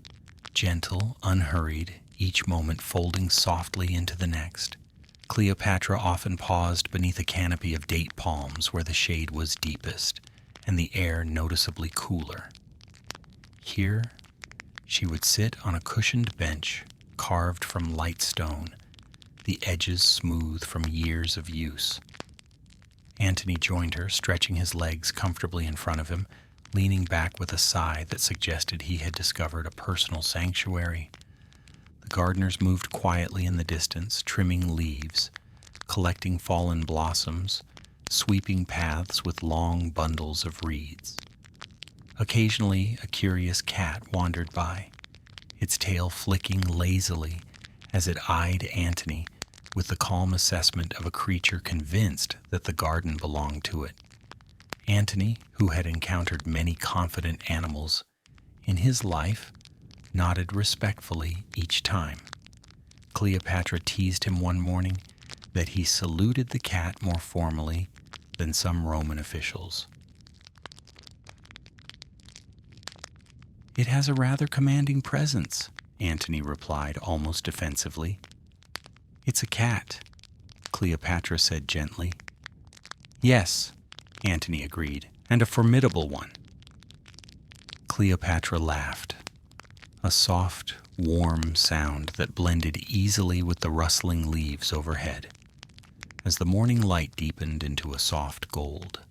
A: gentle, unhurried, each moment folding softly into the next. Cleopatra often paused beneath a canopy of date palms where the shade was deepest and the air noticeably cooler. Here, she would sit on a cushioned bench carved from light stone, the edges smooth from years of use. Antony joined her, stretching his legs comfortably in front of him, leaning back with a sigh that suggested he had discovered a personal sanctuary. The gardeners moved quietly in the distance, trimming leaves, collecting fallen blossoms, sweeping paths with long bundles of reeds. Occasionally, a curious cat wandered by, its tail flicking lazily as it eyed Antony with the calm assessment of a creature convinced that the garden belonged to it. Antony, who had encountered many confident animals in his life, nodded respectfully each time. Cleopatra teased him one morning that he saluted the cat more formally than some Roman officials. "It has a rather commanding presence," Antony replied almost defensively. "It's a cat," Cleopatra said gently. "Yes," Antony agreed, "and a formidable one." Cleopatra laughed, a soft, warm sound that blended easily with the rustling leaves overhead. As the morning light deepened into a soft gold,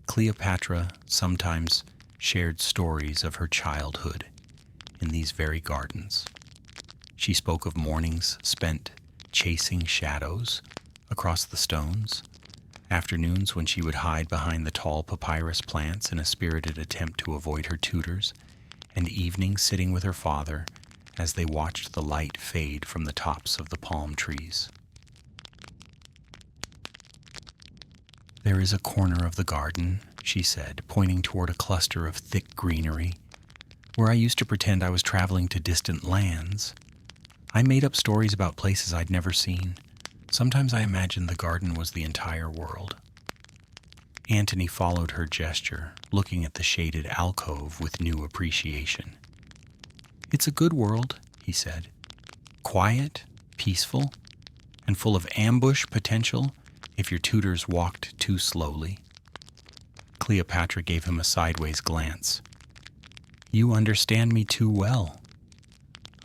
A: Cleopatra sometimes shared stories of her childhood in these very gardens. She spoke of mornings spent chasing shadows across the stones, afternoons when she would hide behind the tall papyrus plants in a spirited attempt to avoid her tutors, and evenings sitting with her father as they watched the light fade from the tops of the palm trees. "There is a corner of the garden," she said, pointing toward a cluster of thick greenery, "where I used to pretend I was traveling to distant lands. I made up stories about places I'd never seen. Sometimes I imagined the garden was the entire world." Antony followed her gesture, looking at the shaded alcove with new appreciation. "It's a good world," he said. "Quiet, peaceful, and full of ambush potential if your tutors walked too slowly." Cleopatra gave him a sideways glance. "You understand me too well."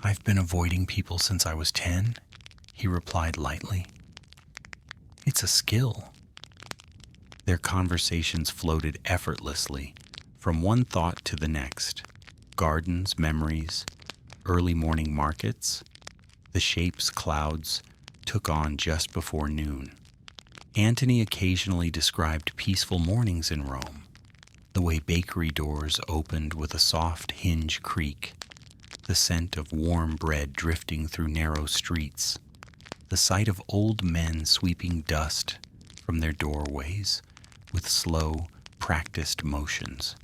A: "I've been avoiding people since I was 10, he replied lightly. "It's a skill." Their conversations floated effortlessly from one thought to the next. Gardens, memories, early morning markets, the shapes clouds took on just before noon. Antony occasionally described peaceful mornings in Rome, the way bakery doors opened with a soft hinge creak, the scent of warm bread drifting through narrow streets, the sight of old men sweeping dust from their doorways with slow, practiced motions.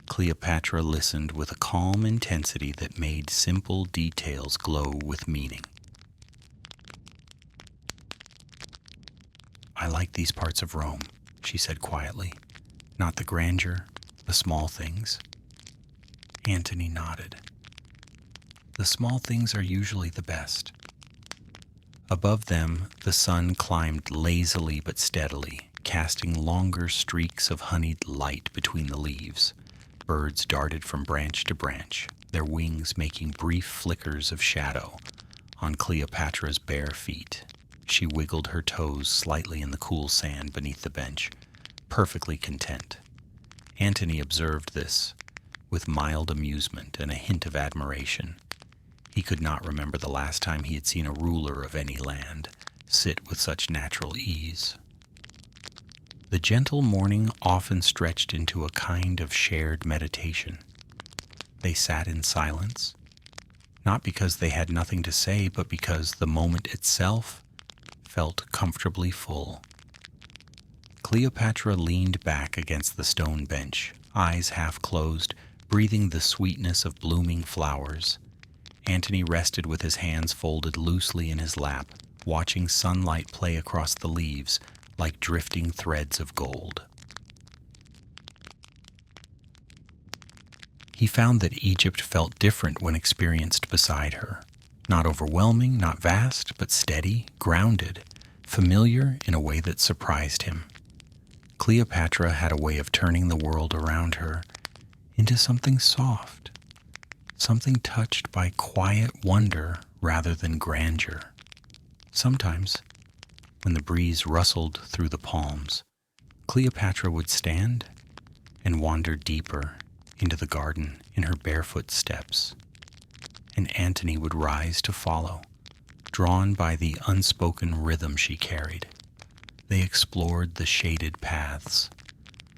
A: Cleopatra listened with a calm intensity that made simple details glow with meaning. "I like these parts of Rome," she said quietly. "Not the grandeur, the small things." Antony nodded. "The small things are usually the best." Above them, the sun climbed lazily but steadily, casting longer streaks of honeyed light between the leaves. Birds darted from branch to branch, their wings making brief flickers of shadow on Cleopatra's bare feet. She wiggled her toes slightly in the cool sand beneath the bench, perfectly content. Antony observed this, with mild amusement and a hint of admiration. He could not remember the last time he had seen a ruler of any land sit with such natural ease. The gentle morning often stretched into a kind of shared meditation. They sat in silence, not because they had nothing to say, but because the moment itself felt comfortably full. Cleopatra leaned back against the stone bench, eyes half closed, breathing the sweetness of blooming flowers. Antony rested with his hands folded loosely in his lap, watching sunlight play across the leaves like drifting threads of gold. He found that Egypt felt different when experienced beside her. Not overwhelming, not vast, but steady, grounded, familiar in a way that surprised him. Cleopatra had a way of turning the world around her into something soft, something touched by quiet wonder rather than grandeur. Sometimes, when the breeze rustled through the palms, Cleopatra would stand and wander deeper into the garden in her barefoot steps, and Antony would rise to follow, drawn by the unspoken rhythm she carried. They explored the shaded paths,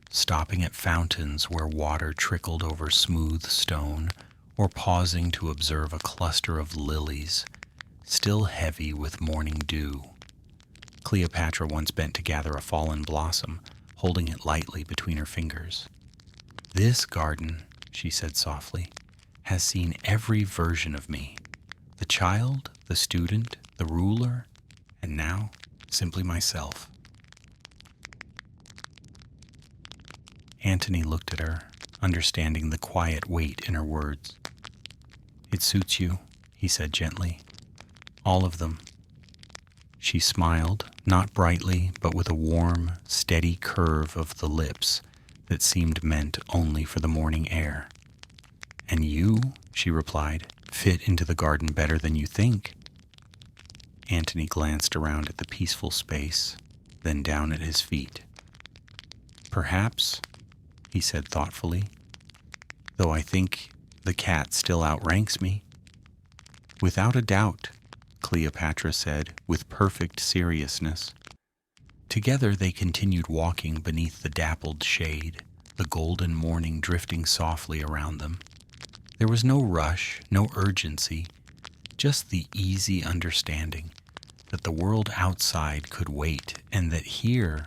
A: stopping at fountains where water trickled over smooth stone, or pausing to observe a cluster of lilies, still heavy with morning dew. Cleopatra once bent to gather a fallen blossom, holding it lightly between her fingers. "This garden," she said softly, "has seen every version of me. The child, the student, the ruler, and now simply myself." Antony looked at her, understanding the quiet weight in her words. "It suits you," he said gently. "All of them." She smiled, not brightly, but with a warm, steady curve of the lips that seemed meant only for the morning air. "And you," she replied, "fit into the garden better than you think." Antony glanced around at the peaceful space, then down at his feet. "Perhaps," he said thoughtfully, "though I think the cat still outranks me." "Without a doubt," Cleopatra said with perfect seriousness. Together they continued walking beneath the dappled shade, the golden morning drifting softly around them. There was no rush, no urgency, just the easy understanding that the world outside could wait, and that here,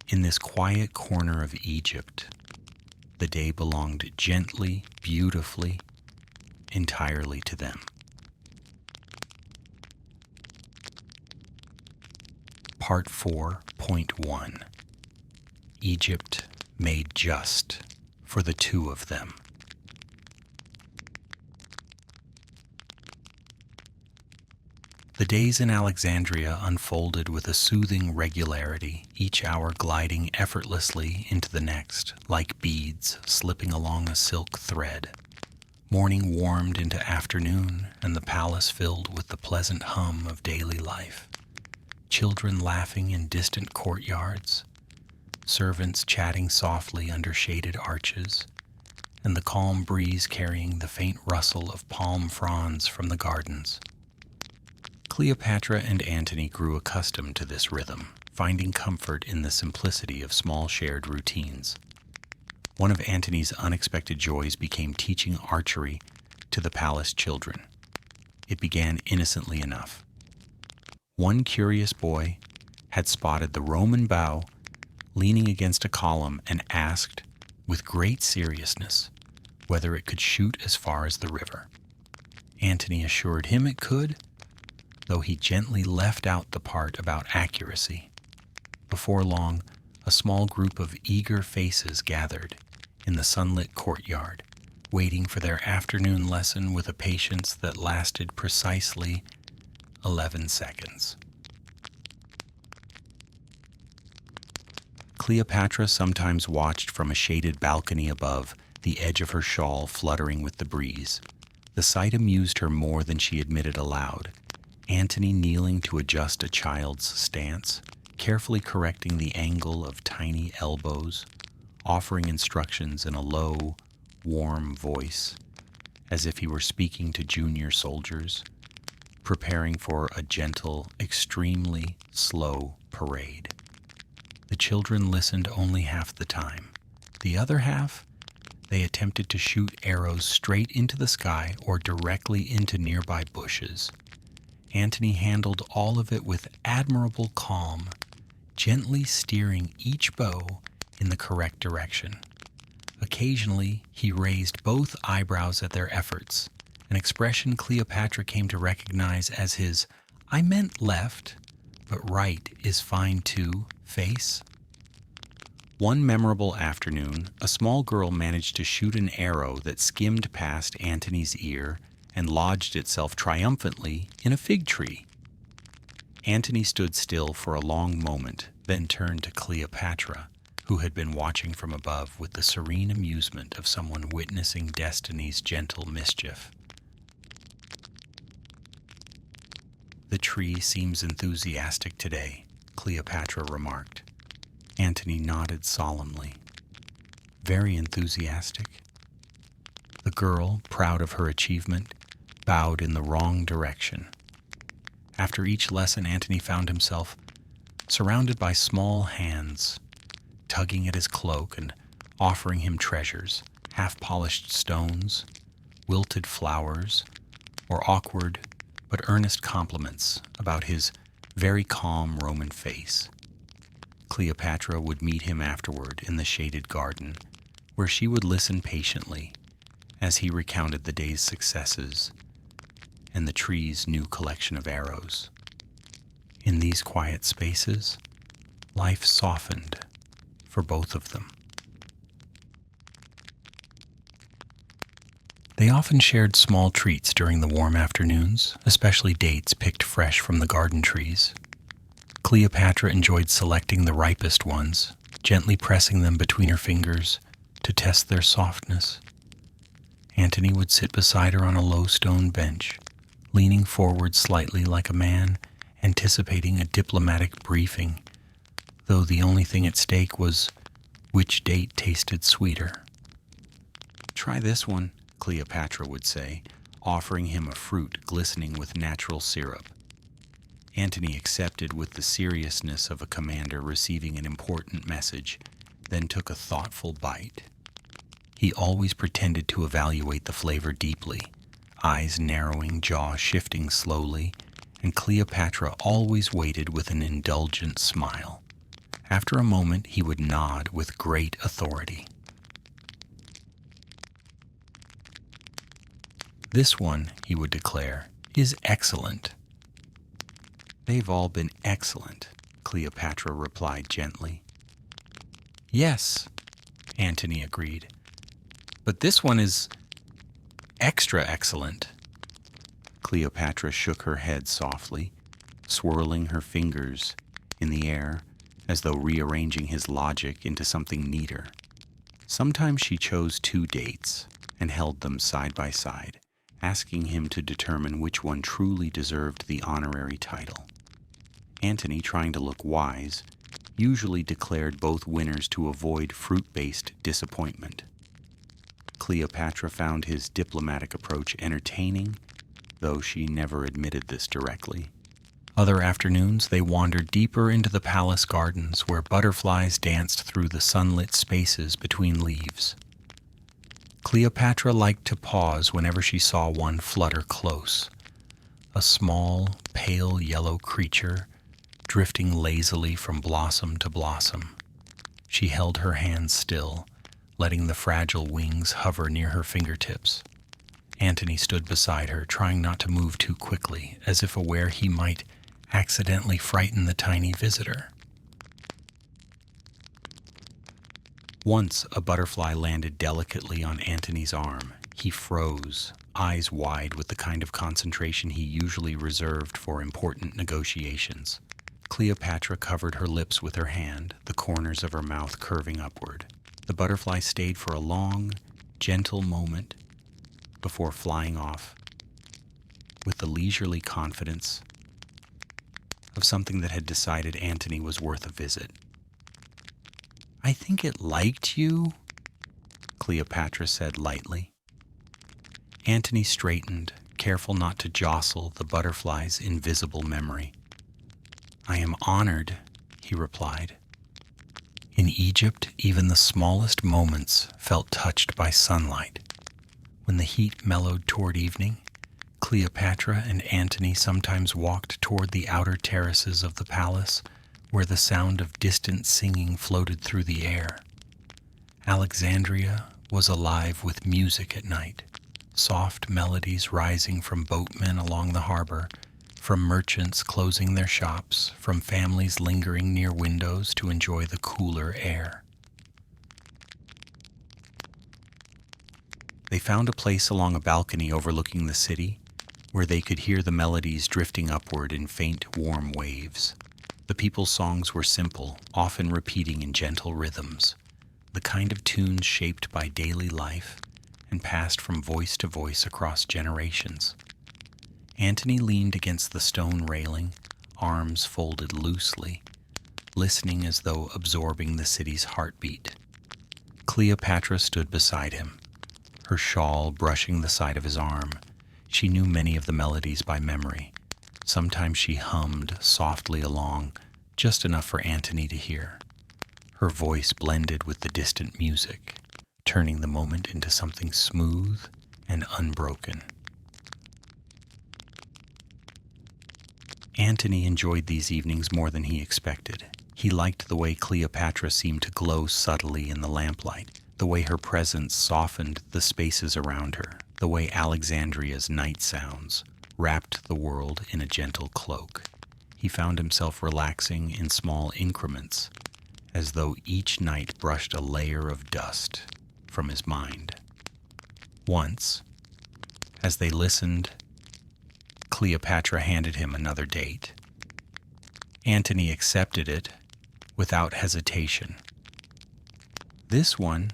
A: in this quiet corner of Egypt, the day belonged gently, beautifully, entirely to them. Part 4.1 Egypt made just for the two of them. The days in Alexandria unfolded with a soothing regularity, each hour gliding effortlessly into the next, like beads slipping along a silk thread. Morning warmed into afternoon, and the palace filled with the pleasant hum of daily life. Children laughing in distant courtyards, servants chatting softly under shaded arches, and the calm breeze carrying the faint rustle of palm fronds from the gardens. Cleopatra and Antony grew accustomed to this rhythm, finding comfort in the simplicity of small shared routines. One of Antony's unexpected joys became teaching archery to the palace children. It began innocently enough. One curious boy had spotted the Roman bow leaning against a column and asked, with great seriousness, whether it could shoot as far as the river. Antony assured him it could, though he gently left out the part about accuracy. Before long, a small group of eager faces gathered in the sunlit courtyard, waiting for their afternoon lesson with a patience that lasted precisely 11 seconds. Cleopatra sometimes watched from a shaded balcony above, the edge of her shawl fluttering with the breeze. The sight amused her more than she admitted aloud. Antony kneeling to adjust a child's stance, carefully correcting the angle of tiny elbows, offering instructions in a low, warm voice, as if he were speaking to junior soldiers, preparing for a gentle, extremely slow parade. The children listened only half the time. The other half, they attempted to shoot arrows straight into the sky or directly into nearby bushes. Antony handled all of it with admirable calm, gently steering each bow in the correct direction. Occasionally, he raised both eyebrows at their efforts, an expression Cleopatra came to recognize as his "I meant left, but right is fine too" face. One memorable afternoon, a small girl managed to shoot an arrow that skimmed past Antony's ear and lodged itself triumphantly in a fig tree. Antony stood still for a long moment, then turned to Cleopatra, who had been watching from above with the serene amusement of someone witnessing destiny's gentle mischief. "The tree seems enthusiastic today," Cleopatra remarked. Antony nodded solemnly. "Very enthusiastic?" The girl, proud of her achievement, bowed in the wrong direction. After each lesson, Antony found himself surrounded by small hands, tugging at his cloak and offering him treasures, half-polished stones, wilted flowers, or awkward but earnest compliments about his very calm Roman face. Cleopatra would meet him afterward in the shaded garden, where she would listen patiently as he recounted the day's successes and the tree's new collection of arrows. In these quiet spaces, life softened for both of them. They often shared small treats during the warm afternoons, especially dates picked fresh from the garden trees. Cleopatra enjoyed selecting the ripest ones, gently pressing them between her fingers to test their softness. Antony would sit beside her on a low stone bench, leaning forward slightly like a man anticipating a diplomatic briefing, though the only thing at stake was which date tasted sweeter. "Try this one," Cleopatra would say, offering him a fruit glistening with natural syrup. Antony accepted with the seriousness of a commander receiving an important message, then took a thoughtful bite. He always pretended to evaluate the flavor deeply, eyes narrowing, jaw shifting slowly, and Cleopatra always waited with an indulgent smile. After a moment, he would nod with great authority. "This one," he would declare, "is excellent." "They've all been excellent," Cleopatra replied gently. "Yes," Antony agreed, "but this one is extra excellent." Cleopatra shook her head softly, swirling her fingers in the air as though rearranging his logic into something neater. Sometimes she chose two dates and held them side by side, asking him to determine which one truly deserved the honorary title. Antony, trying to look wise, usually declared both winners to avoid fruit-based disappointment. Cleopatra found his diplomatic approach entertaining, though she never admitted this directly. Other afternoons, they wandered deeper into the palace gardens where butterflies danced through the sunlit spaces between leaves. Cleopatra liked to pause whenever she saw one flutter close, a small, pale yellow creature drifting lazily from blossom to blossom. She held her hands still, letting the fragile wings hover near her fingertips. Antony stood beside her, trying not to move too quickly, as if aware he might accidentally frighten the tiny visitor. Once a butterfly landed delicately on Antony's arm. He froze, eyes wide with the kind of concentration he usually reserved for important negotiations. Cleopatra covered her lips with her hand, the corners of her mouth curving upward. The butterfly stayed for a long, gentle moment before flying off with the leisurely confidence of something that had decided Antony was worth a visit. "I think it liked you," Cleopatra said lightly. Antony straightened, careful not to jostle the butterfly's invisible memory. "I am honored," he replied. In Egypt, even the smallest moments felt touched by sunlight. When the heat mellowed toward evening, Cleopatra and Antony sometimes walked toward the outer terraces of the palace, where the sound of distant singing floated through the air. Alexandria was alive with music at night, soft melodies rising from boatmen along the harbor, from merchants closing their shops, from families lingering near windows to enjoy the cooler air. They found a place along a balcony overlooking the city, where they could hear the melodies drifting upward in faint, warm waves. The people's songs were simple, often repeating in gentle rhythms, the kind of tunes shaped by daily life and passed from voice to voice across generations. Antony leaned against the stone railing, arms folded loosely, listening as though absorbing the city's heartbeat. Cleopatra stood beside him, her shawl brushing the side of his arm. She knew many of the melodies by memory. Sometimes she hummed softly along, just enough for Antony to hear. Her voice blended with the distant music, turning the moment into something smooth and unbroken. Antony enjoyed these evenings more than he expected. He liked the way Cleopatra seemed to glow subtly in the lamplight, the way her presence softened the spaces around her, the way Alexandria's night sounds wrapped the world in a gentle cloak. He found himself relaxing in small increments, as though each night brushed a layer of dust from his mind. Once, as they listened, Cleopatra handed him another date. Antony accepted it without hesitation. "This one,"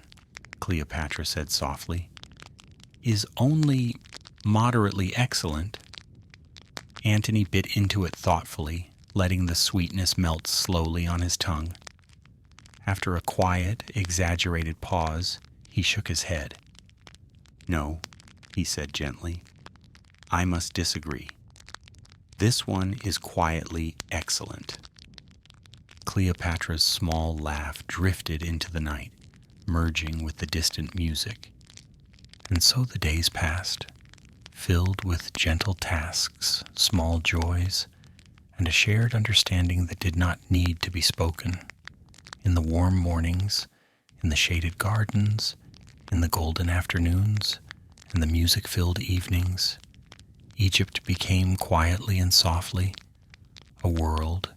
A: Cleopatra said softly, "is only moderately excellent." Antony bit into it thoughtfully, letting the sweetness melt slowly on his tongue. After a quiet, exaggerated pause, he shook his head. "No," he said gently, "I must disagree. This one is quietly excellent." Cleopatra's small laugh drifted into the night, merging with the distant music. And so the days passed, filled with gentle tasks, small joys, and a shared understanding that did not need to be spoken. In the warm mornings, in the shaded gardens, in the golden afternoons, in the music-filled evenings, Egypt became quietly and softly a world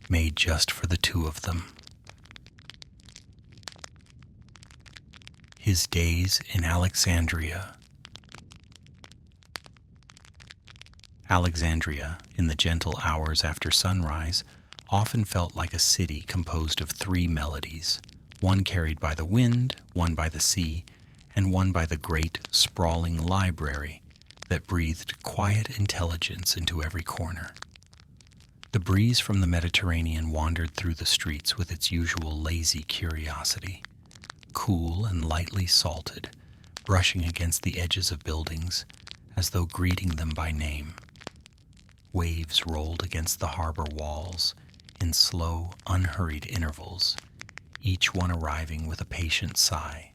A: made just for the two of them. His days in Alexandria. Alexandria, in the gentle hours after sunrise, often felt like a city composed of three melodies, one carried by the wind, one by the sea, and one by the great, sprawling library that breathed quiet intelligence into every corner. The breeze from the Mediterranean wandered through the streets with its usual lazy curiosity, cool and lightly salted, brushing against the edges of buildings as though greeting them by name. Waves rolled against the harbor walls in slow, unhurried intervals, each one arriving with a patient sigh.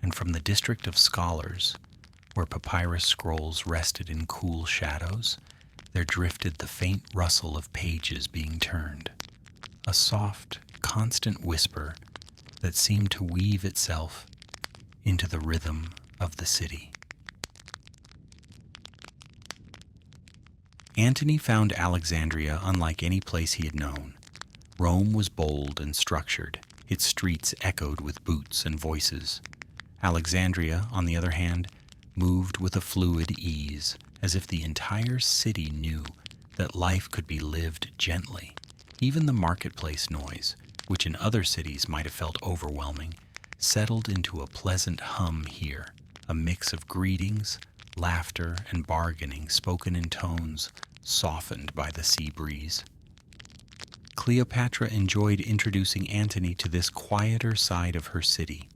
A: And from the district of scholars, where papyrus scrolls rested in cool shadows, there drifted the faint rustle of pages being turned, a soft, constant whisper that seemed to weave itself into the rhythm of the city. Antony found Alexandria unlike any place he had known. Rome was bold and structured. Its streets echoed with boots and voices. Alexandria, on the other hand, moved with a fluid ease, as if the entire city knew that life could be lived gently. Even the marketplace noise, which in other cities might have felt overwhelming, settled into a pleasant hum here, a mix of greetings, laughter, and bargaining spoken in tones softened by the sea breeze. Cleopatra enjoyed introducing Antony to this quieter side of her city.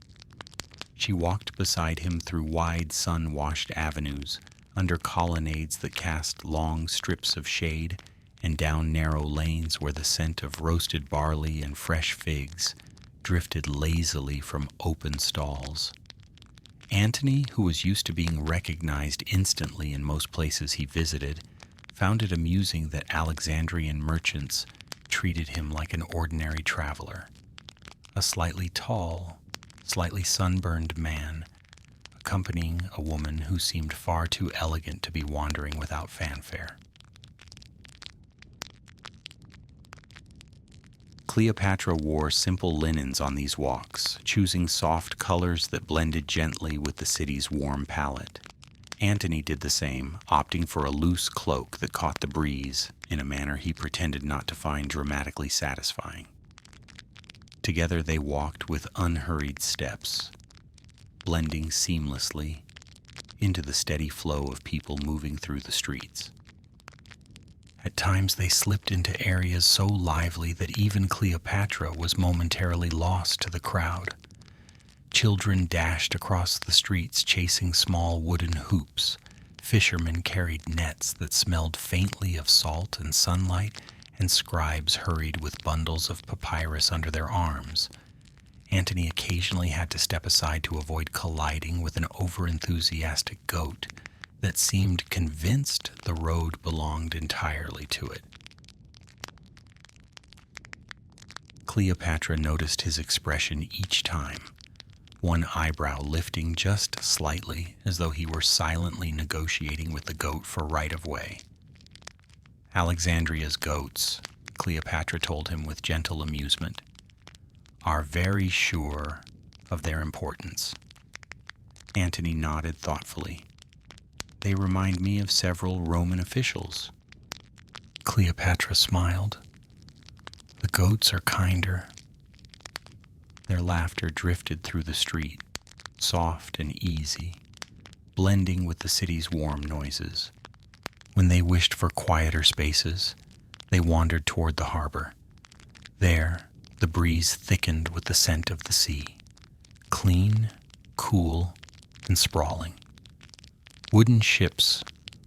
A: She walked beside him through wide sun-washed avenues, under colonnades that cast long strips of shade, and down narrow lanes where the scent of roasted barley and fresh figs drifted lazily from open stalls. Antony, who was used to being recognized instantly in most places he visited, found it amusing that Alexandrian merchants treated him like an ordinary traveler. A slightly tall, slightly sunburned man, accompanying a woman who seemed far too elegant to be wandering without fanfare. Cleopatra wore simple linens on these walks, choosing soft colors that blended gently with the city's warm palette. Antony did the same, opting for a loose cloak that caught the breeze in a manner he pretended not to find dramatically satisfying. Together they walked with unhurried steps, blending seamlessly into the steady flow of people moving through the streets. At times they slipped into areas so lively that even Cleopatra was momentarily lost to the crowd. Children dashed across the streets chasing small wooden hoops. Fishermen carried nets that smelled faintly of salt and sunlight, and scribes hurried with bundles of papyrus under their arms. Antony occasionally had to step aside to avoid colliding with an over-enthusiastic goat that seemed convinced the road belonged entirely to it. Cleopatra noticed his expression each time, one eyebrow lifting just slightly as though he were silently negotiating with the goat for right-of-way. Alexandria's goats, Cleopatra told him with gentle amusement, are very sure of their importance. Antony nodded thoughtfully. They remind me of several Roman officials. Cleopatra smiled. The goats are kinder. Their laughter drifted through the street, soft and easy, blending with the city's warm noises. When they wished for quieter spaces, they wandered toward the harbor. There, the breeze thickened with the scent of the sea, clean, cool, and sprawling. Wooden ships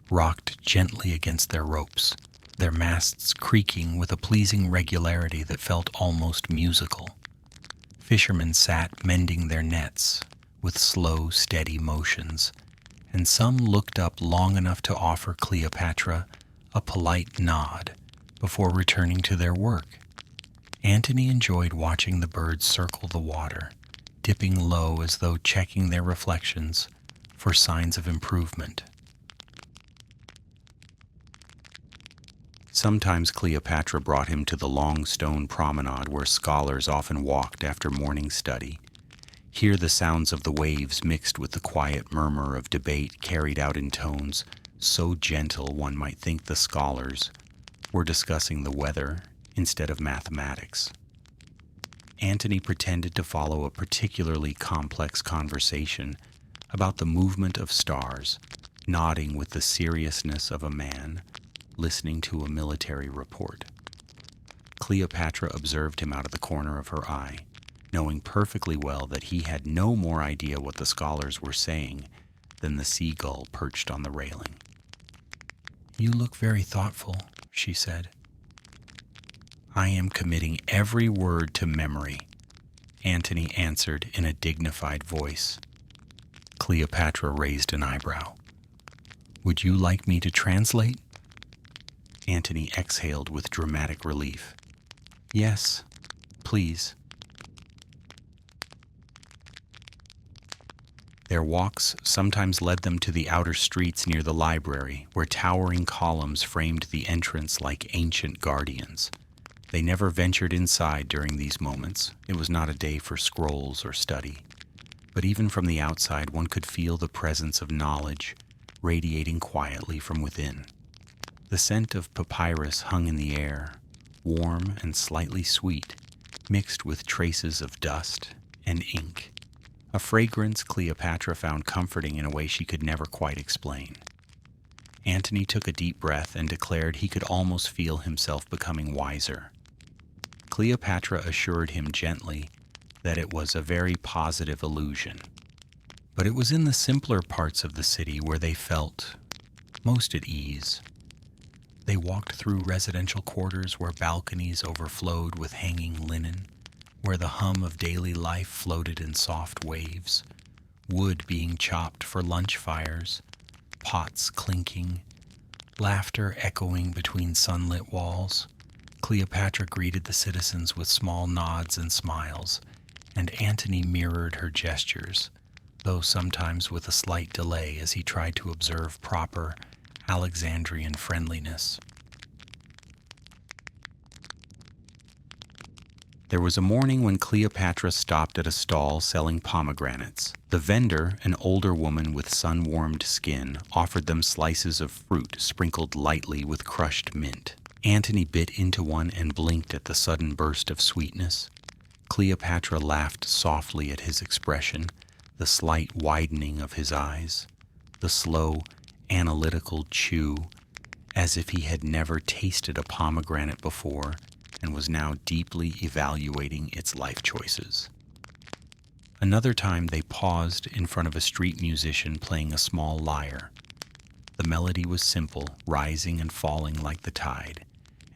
A: rocked gently against their ropes, their masts creaking with a pleasing regularity that felt almost musical. Fishermen sat mending their nets with slow, steady motions, and some looked up long enough to offer Cleopatra a polite nod before returning to their work. Antony enjoyed watching the birds circle the water, dipping low as though checking their reflections for signs of improvement. Sometimes Cleopatra brought him to the long stone promenade where scholars often walked after morning study. Here the sounds of the waves mixed with the quiet murmur of debate carried out in tones so gentle one might think the scholars were discussing the weather instead of mathematics. Antony pretended to follow a particularly complex conversation about the movement of stars, nodding with the seriousness of a man listening to a military report. Cleopatra observed him out of the corner of her eye, knowing perfectly well that he had no more idea what the scholars were saying than the seagull perched on the railing. "You look very thoughtful," she said. "I am committing every word to memory," Antony answered in a dignified voice. Cleopatra raised an eyebrow. "Would you like me to translate?" Antony exhaled with dramatic relief. "Yes, please." Their walks sometimes led them to the outer streets near the library, where towering columns framed the entrance like ancient guardians. They never ventured inside during these moments. It was not a day for scrolls or study. But even from the outside, one could feel the presence of knowledge radiating quietly from within. The scent of papyrus hung in the air, warm and slightly sweet, mixed with traces of dust and ink. A fragrance Cleopatra found comforting in a way she could never quite explain. Antony took a deep breath and declared he could almost feel himself becoming wiser. Cleopatra assured him gently that it was a very positive illusion. But it was in the simpler parts of the city where they felt most at ease. They walked through residential quarters where balconies overflowed with hanging linen, where the hum of daily life floated in soft waves, wood being chopped for lunch fires, pots clinking, laughter echoing between sunlit walls. Cleopatra greeted the citizens with small nods and smiles, and Antony mirrored her gestures, though sometimes with a slight delay as he tried to observe proper Alexandrian friendliness. There was a morning when Cleopatra stopped at a stall selling pomegranates. The vendor, an older woman with sun-warmed skin, offered them slices of fruit sprinkled lightly with crushed mint. Antony bit into one and blinked at the sudden burst of sweetness. Cleopatra laughed softly at his expression, the slight widening of his eyes, the slow, analytical chew, as if he had never tasted a pomegranate before and was now deeply evaluating its life choices. Another time they paused in front of a street musician playing a small lyre. The melody was simple, rising and falling like the tide,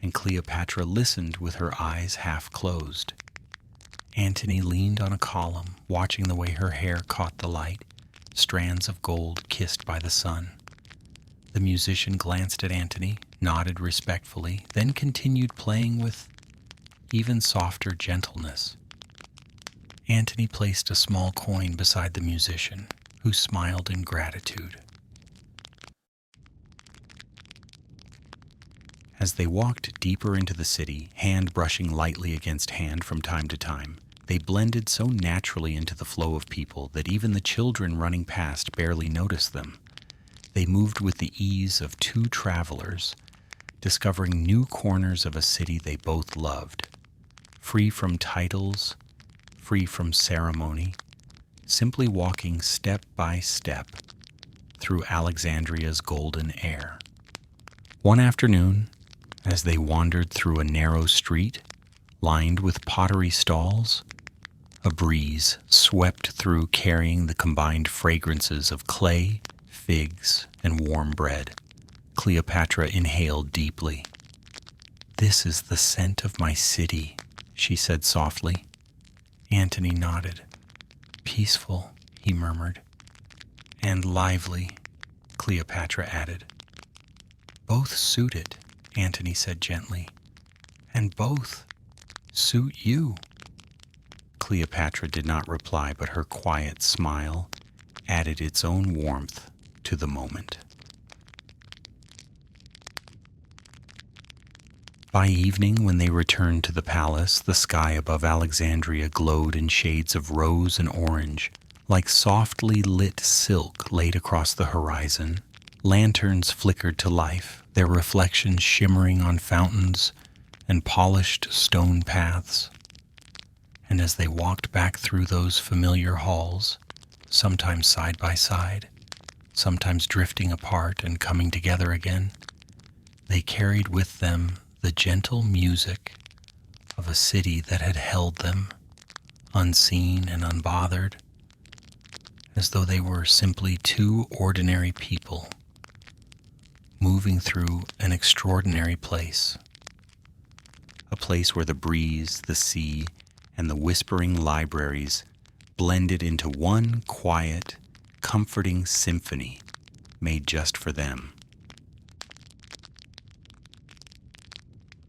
A: and Cleopatra listened with her eyes half closed. Antony leaned on a column, watching the way her hair caught the light, strands of gold kissed by the sun. The musician glanced at Antony, nodded respectfully, then continued playing with even softer gentleness. Antony placed a small coin beside the musician, who smiled in gratitude. As they walked deeper into the city, hand brushing lightly against hand from time to time, they blended so naturally into the flow of people that even the children running past barely noticed them. They moved with the ease of two travelers, discovering new corners of a city they both loved, free from titles, free from ceremony, simply walking step by step through Alexandria's golden air. One afternoon, as they wandered through a narrow street lined with pottery stalls, a breeze swept through carrying the combined fragrances of clay, figs, and warm bread. Cleopatra inhaled deeply. "This is the scent of my city," she said softly. Antony nodded. "Peaceful," he murmured. "And lively," Cleopatra added. "Both suit it," Antony said gently. "And both suit you." Cleopatra did not reply, but her quiet smile added its own warmth to the moment. By evening, when they returned to the palace, the sky above Alexandria glowed in shades of rose and orange, like softly lit silk laid across the horizon. Lanterns flickered to life, their reflections shimmering on fountains and polished stone paths. And as they walked back through those familiar halls, sometimes side by side, sometimes drifting apart and coming together again, they carried with them the gentle music of a city that had held them, unseen and unbothered, as though they were simply two ordinary people moving through an extraordinary place, a place where the breeze, the sea, and the whispering libraries blended into one quiet, comforting symphony made just for them.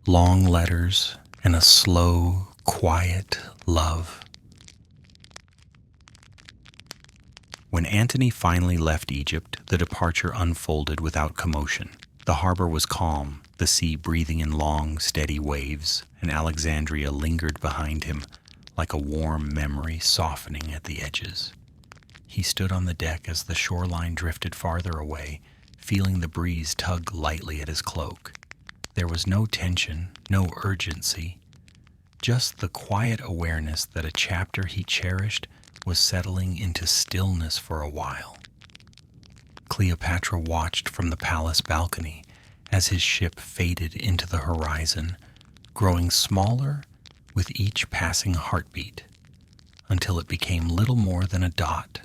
A: Long letters and a slow, quiet love. When Antony finally left Egypt, the departure unfolded without commotion. The harbor was calm, the sea breathing in long, steady waves, and Alexandria lingered behind him like a warm memory softening at the edges. He stood on the deck as the shoreline drifted farther away, feeling the breeze tug lightly at his cloak. There was no tension, no urgency, just the quiet awareness that a chapter he cherished was settling into stillness for a while. Cleopatra watched from the palace balcony as his ship faded into the horizon, growing smaller with each passing heartbeat, until it became little more than a dot,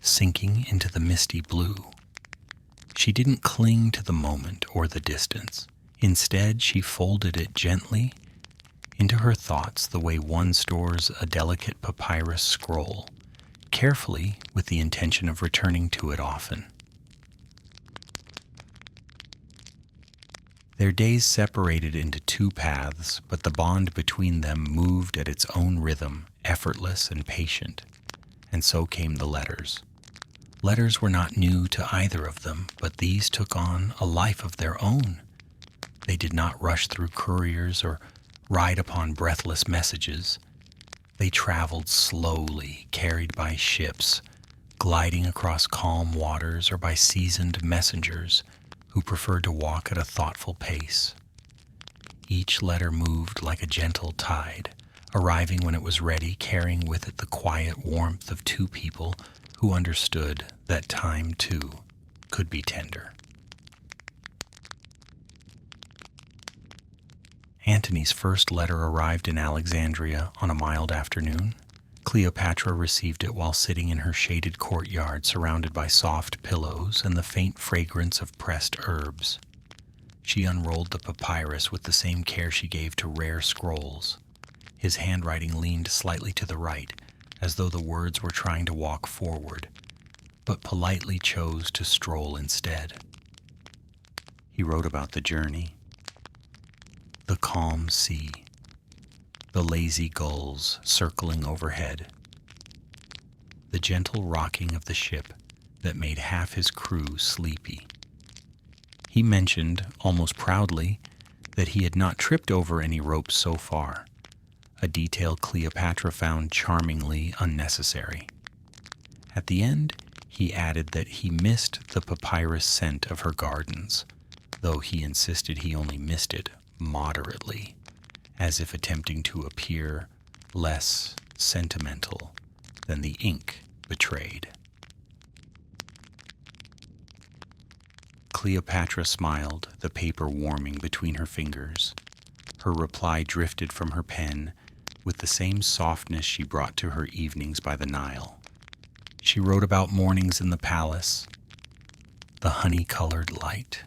A: sinking into the misty blue. She didn't cling to the moment or the distance. Instead, she folded it gently into her thoughts the way one stores a delicate papyrus scroll, carefully with the intention of returning to it often. Their days separated into two paths, but the bond between them moved at its own rhythm, effortless and patient. And so came the letters. Letters were not new to either of them, but these took on a life of their own. They did not rush through couriers or ride upon breathless messages. They traveled slowly, carried by ships, gliding across calm waters, or by seasoned messengers who preferred to walk at a thoughtful pace. Each letter moved like a gentle tide, arriving when it was ready, carrying with it the quiet warmth of two people who understood that time, too, could be tender. Antony's first letter arrived in Alexandria on a mild afternoon. Cleopatra received it while sitting in her shaded courtyard surrounded by soft pillows and the faint fragrance of pressed herbs. She unrolled the papyrus with the same care she gave to rare scrolls. His handwriting leaned slightly to the right, as though the words were trying to walk forward, but politely chose to stroll instead. He wrote about the journey, the calm sea, the lazy gulls circling overhead, the gentle rocking of the ship that made half his crew sleepy. He mentioned, almost proudly, that he had not tripped over any ropes so far, a detail Cleopatra found charmingly unnecessary. At the end, he added that he missed the papyrus scent of her gardens, though he insisted he only missed it moderately, as if attempting to appear less sentimental than the ink betrayed. Cleopatra smiled, the paper warming between her fingers. Her reply drifted from her pen with the same softness she brought to her evenings by the Nile. She wrote about mornings in the palace, the honey-colored light,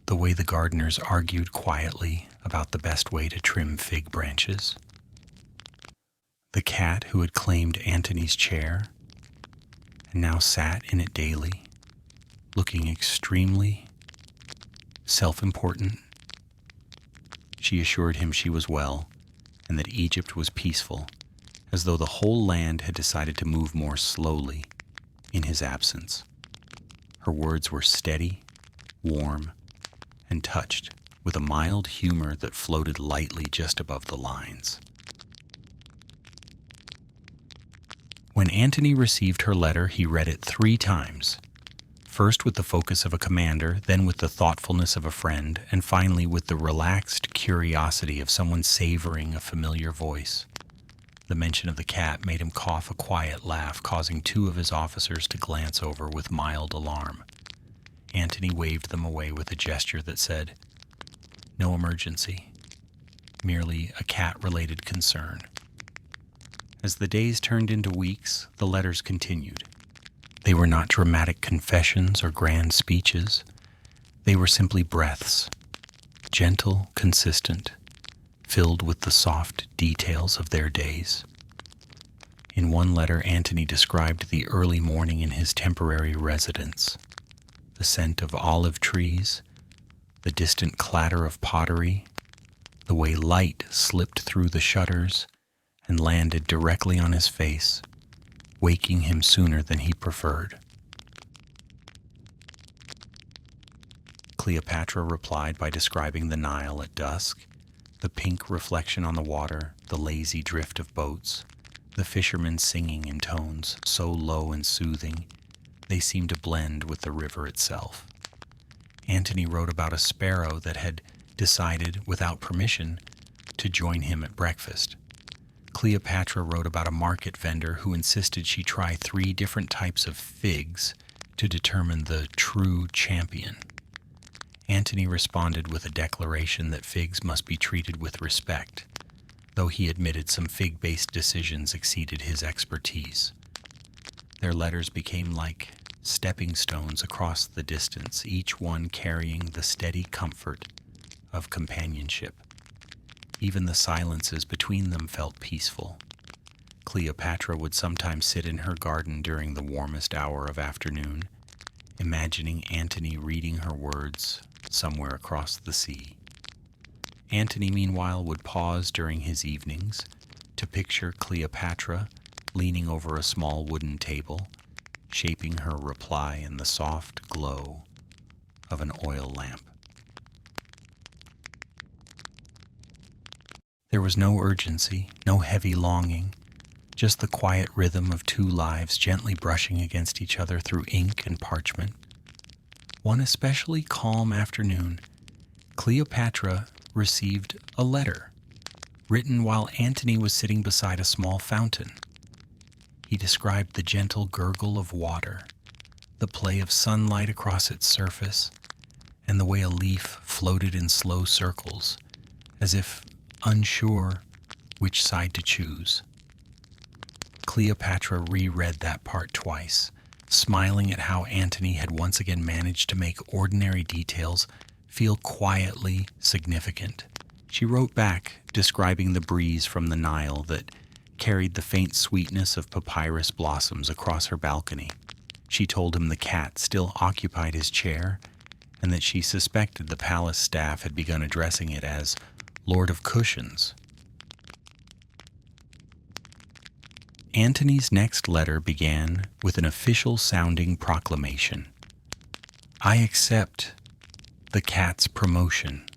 A: the way the gardeners argued quietly about the best way to trim fig branches, the cat who had claimed Antony's chair and now sat in it daily, looking extremely self-important. She assured him she was well and that Egypt was peaceful, as though the whole land had decided to move more slowly in his absence. Her words were steady, warm, and touched with a mild humor that floated lightly just above the lines. When Antony received her letter, he read it 3 times, first with the focus of a commander, then with the thoughtfulness of a friend, and finally with the relaxed curiosity of someone savoring a familiar voice. The mention of the cat made him cough a quiet laugh, causing 2 of his officers to glance over with mild alarm. Antony waved them away with a gesture that said, "No emergency, merely a cat-related concern." As the days turned into weeks, the letters continued. They were not dramatic confessions or grand speeches. They were simply breaths, gentle, consistent, filled with the soft details of their days. In one letter, Antony described the early morning in his temporary residence, the scent of olive trees, the distant clatter of pottery, the way light slipped through the shutters and landed directly on his face, waking him sooner than he preferred. Cleopatra replied by describing the Nile at dusk, the pink reflection on the water, the lazy drift of boats, the fishermen singing in tones so low and soothing they seemed to blend with the river itself. Antony wrote about a sparrow that had decided, without permission, to join him at breakfast. Cleopatra wrote about a market vendor who insisted she try 3 different types of figs to determine the true champion. Antony responded with a declaration that figs must be treated with respect, though he admitted some fig-based decisions exceeded his expertise. Their letters became like stepping stones across the distance, each one carrying the steady comfort of companionship. Even the silences between them felt peaceful. Cleopatra would sometimes sit in her garden during the warmest hour of afternoon, imagining Antony reading her words somewhere across the sea. Antony, meanwhile, would pause during his evenings to picture Cleopatra leaning over a small wooden table, shaping her reply in the soft glow of an oil lamp. There was no urgency, no heavy longing, just the quiet rhythm of two lives gently brushing against each other through ink and parchment. One especially calm afternoon, Cleopatra received a letter, written while Antony was sitting beside a small fountain. He described the gentle gurgle of water, the play of sunlight across its surface, and the way a leaf floated in slow circles, as if unsure which side to choose. Cleopatra reread that part twice, smiling at how Antony had once again managed to make ordinary details feel quietly significant. She wrote back, describing the breeze from the Nile that carried the faint sweetness of papyrus blossoms across her balcony. She told him the cat still occupied his chair, and that she suspected the palace staff had begun addressing it as Lord of Cushions. Antony's next letter began with an official-sounding proclamation. "I accept the cat's promotion."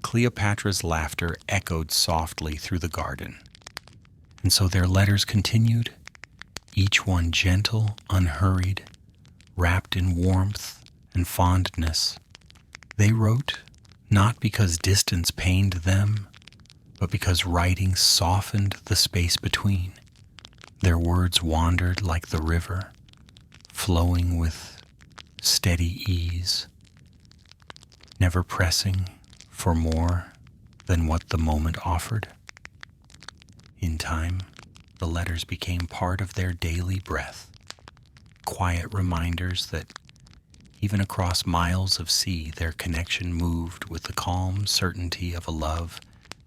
A: Cleopatra's laughter echoed softly through the garden. And so their letters continued, each one gentle, unhurried, wrapped in warmth and fondness. They wrote not because distance pained them, but because writing softened the space between. Their words wandered like the river, flowing with steady ease, never pressing for more than what the moment offered. In time, the letters became part of their daily breath, quiet reminders that even across miles of sea, their connection moved with the calm certainty of a love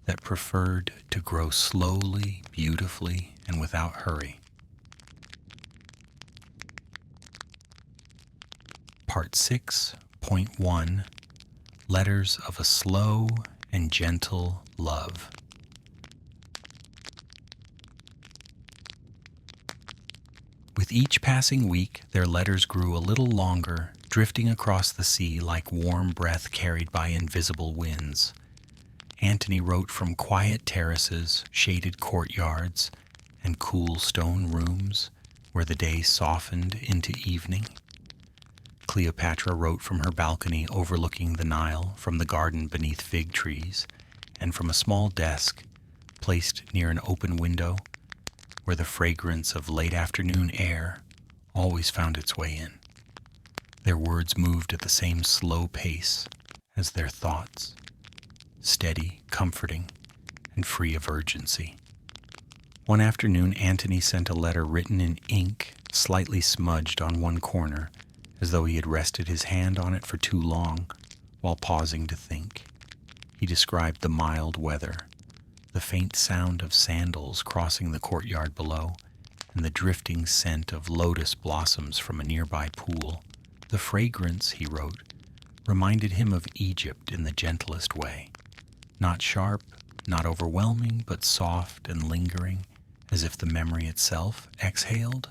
A: that preferred to grow slowly, beautifully, and without hurry. Part 6.1 Letters of a Slow and Gentle Love. With each passing week, their letters grew a little longer, drifting across the sea like warm breath carried by invisible winds. Antony wrote from quiet terraces, shaded courtyards, and cool stone rooms where the day softened into evening. Cleopatra wrote from her balcony overlooking the Nile, from the garden beneath fig trees, and from a small desk placed near an open window where the fragrance of late afternoon air always found its way in. Their words moved at the same slow pace as their thoughts, steady, comforting, and free of urgency. One afternoon, Antony sent a letter written in ink, slightly smudged on one corner, as though he had rested his hand on it for too long while pausing to think. He described the mild weather, the faint sound of sandals crossing the courtyard below, and the drifting scent of lotus blossoms from a nearby pool. The fragrance, he wrote, reminded him of Egypt in the gentlest way. Not sharp, not overwhelming, but soft and lingering, as if the memory itself exhaled.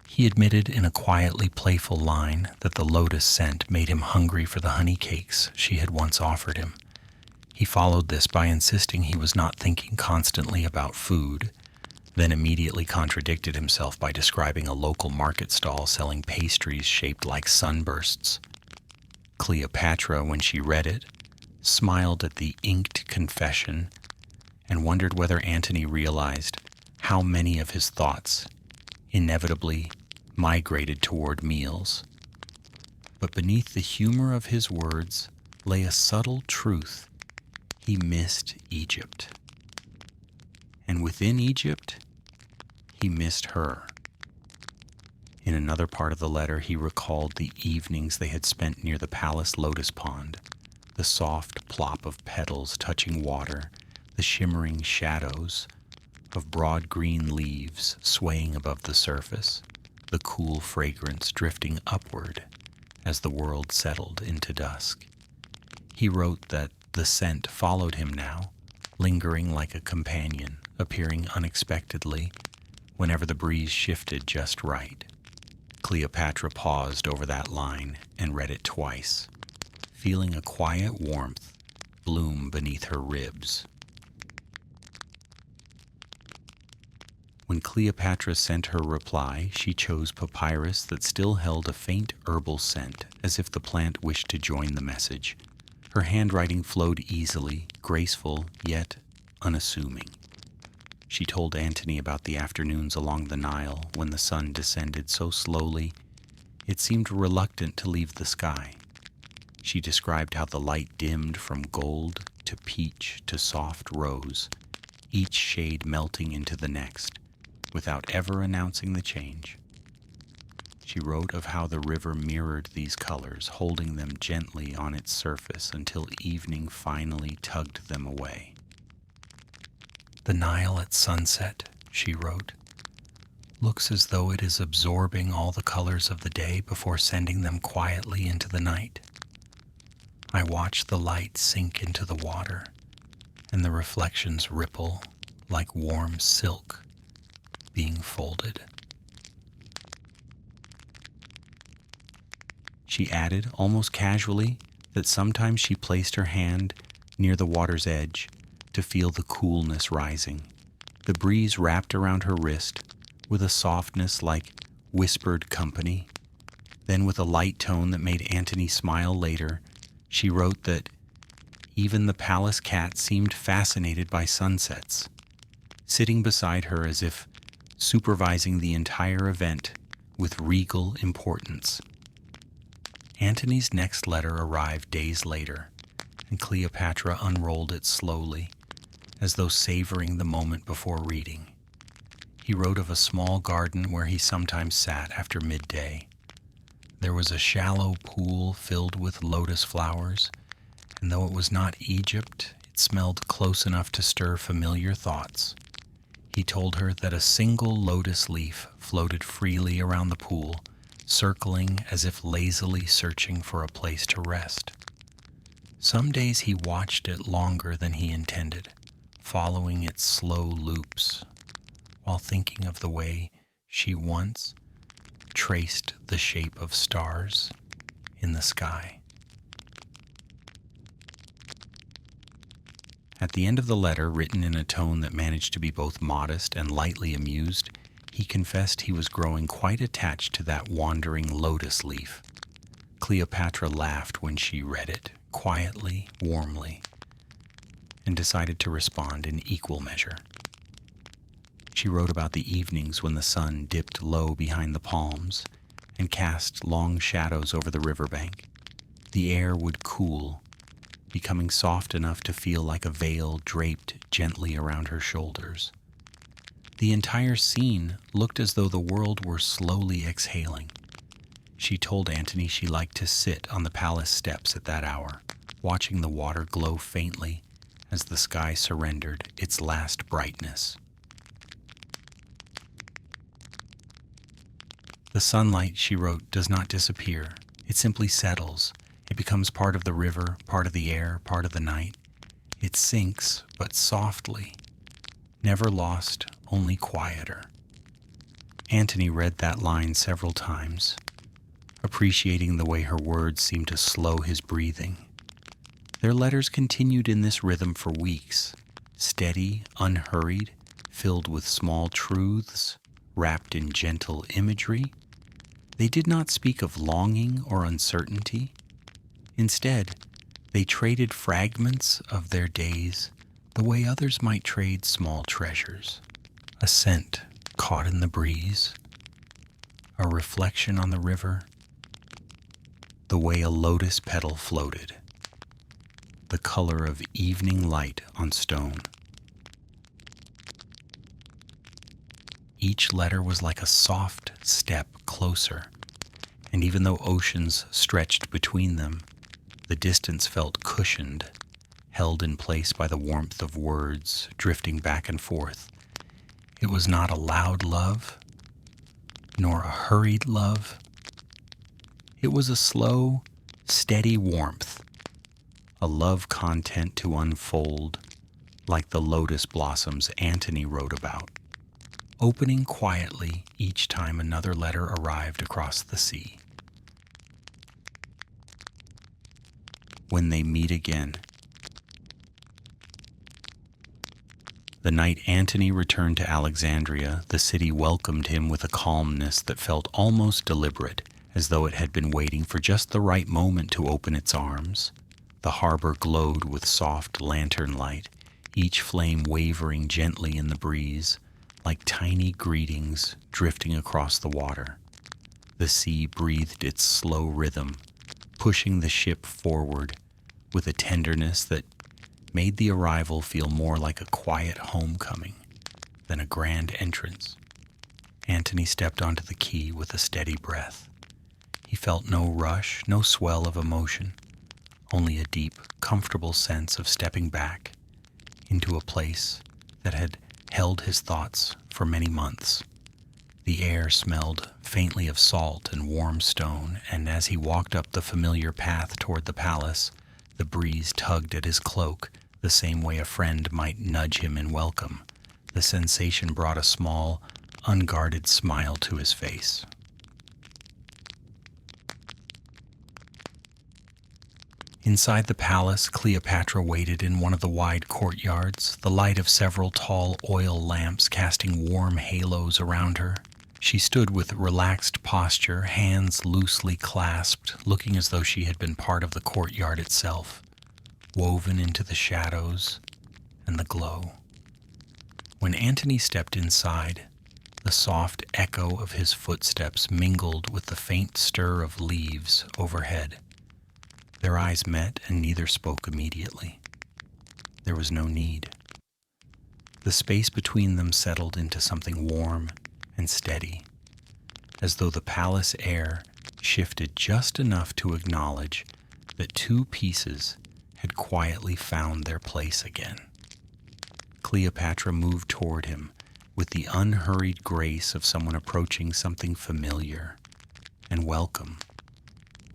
A: He admitted in a quietly playful line that the lotus scent made him hungry for the honey cakes she had once offered him. He followed this by insisting he was not thinking constantly about food, then immediately contradicted himself by describing a local market stall selling pastries shaped like sunbursts. Cleopatra, when she read it, smiled at the inked confession and wondered whether Antony realized how many of his thoughts inevitably migrated toward meals. But beneath the humor of his words lay a subtle truth. He missed Egypt. And within Egypt, he missed her. In another part of the letter, he recalled the evenings they had spent near the palace lotus pond, the soft plop of petals touching water, the shimmering shadows of broad green leaves swaying above the surface, the cool fragrance drifting upward as the world settled into dusk. He wrote that the scent followed him now, lingering like a companion, appearing unexpectedly whenever the breeze shifted just right. Cleopatra paused over that line and read it twice, feeling a quiet warmth bloom beneath her ribs. When Cleopatra sent her reply, she chose papyrus that still held a faint herbal scent, as if the plant wished to join the message. Her handwriting flowed easily, graceful, yet unassuming. She told Antony about the afternoons along the Nile when the sun descended so slowly it seemed reluctant to leave the sky. She described how the light dimmed from gold to peach to soft rose, each shade melting into the next, without ever announcing the change. She wrote of how the river mirrored these colors, holding them gently on its surface until evening finally tugged them away. "The Nile at sunset," she wrote, "looks as though it is absorbing all the colors of the day before sending them quietly into the night. I watch the light sink into the water, and the reflections ripple like warm silk being folded." She added, almost casually, that sometimes she placed her hand near the water's edge to feel the coolness rising. The breeze wrapped around her wrist with a softness like whispered company. Then, with a light tone that made Antony smile later, she wrote that even the palace cat seemed fascinated by sunsets, sitting beside her as if supervising the entire event with regal importance. Antony's next letter arrived days later, and Cleopatra unrolled it slowly, as though savoring the moment before reading. He wrote of a small garden where he sometimes sat after midday. There was a shallow pool filled with lotus flowers, and though it was not Egypt, it smelled close enough to stir familiar thoughts. He told her that a single lotus leaf floated freely around the pool, circling as if lazily searching for a place to rest. Some days he watched it longer than he intended, following its slow loops, while thinking of the way she once traced the shape of stars in the sky. At the end of the letter, written in a tone that managed to be both modest and lightly amused, he confessed he was growing quite attached to that wandering lotus leaf. Cleopatra laughed when she read it, quietly, warmly, and decided to respond in equal measure. She wrote about the evenings when the sun dipped low behind the palms and cast long shadows over the riverbank. The air would cool, becoming soft enough to feel like a veil draped gently around her shoulders. The entire scene looked as though the world were slowly exhaling. She told Antony she liked to sit on the palace steps at that hour, watching the water glow faintly as the sky surrendered its last brightness. "The sunlight," she wrote, "does not disappear. It simply settles. It becomes part of the river, part of the air, part of the night. It sinks, but softly. Never lost, only quieter." Antony read that line several times, appreciating the way her words seemed to slow his breathing. Their letters continued in this rhythm for weeks, steady, unhurried, filled with small truths, wrapped in gentle imagery. They did not speak of longing or uncertainty. Instead, they traded fragments of their days the way others might trade small treasures. A scent caught in the breeze, a reflection on the river, the way a lotus petal floated, the color of evening light on stone. Each letter was like a soft step closer, and even though oceans stretched between them, the distance felt cushioned, held in place by the warmth of words drifting back and forth. It was not a loud love, nor a hurried love. It was a slow, steady warmth, a love content to unfold like the lotus blossoms Antony wrote about, opening quietly each time another letter arrived across the sea. When they meet again. The night Antony returned to Alexandria, the city welcomed him with a calmness that felt almost deliberate, as though it had been waiting for just the right moment to open its arms. The harbor glowed with soft lantern light, each flame wavering gently in the breeze, like tiny greetings drifting across the water. The sea breathed its slow rhythm, pushing the ship forward with a tenderness that made the arrival feel more like a quiet homecoming than a grand entrance. Antony stepped onto the quay with a steady breath. He felt no rush, no swell of emotion, only a deep, comfortable sense of stepping back into a place that had held his thoughts for many months. The air smelled faintly of salt and warm stone, and as he walked up the familiar path toward the palace, the breeze tugged at his cloak the same way a friend might nudge him in welcome. The sensation brought a small, unguarded smile to his face. Inside the palace, Cleopatra waited in one of the wide courtyards, the light of several tall oil lamps casting warm halos around her. She stood with relaxed posture, hands loosely clasped, looking as though she had been part of the courtyard itself, woven into the shadows and the glow. When Antony stepped inside, the soft echo of his footsteps mingled with the faint stir of leaves overhead. Their eyes met, and neither spoke immediately. There was no need. The space between them settled into something warm and steady, as though the palace air shifted just enough to acknowledge that two pieces had quietly found their place again. Cleopatra moved toward him with the unhurried grace of someone approaching something familiar and welcome.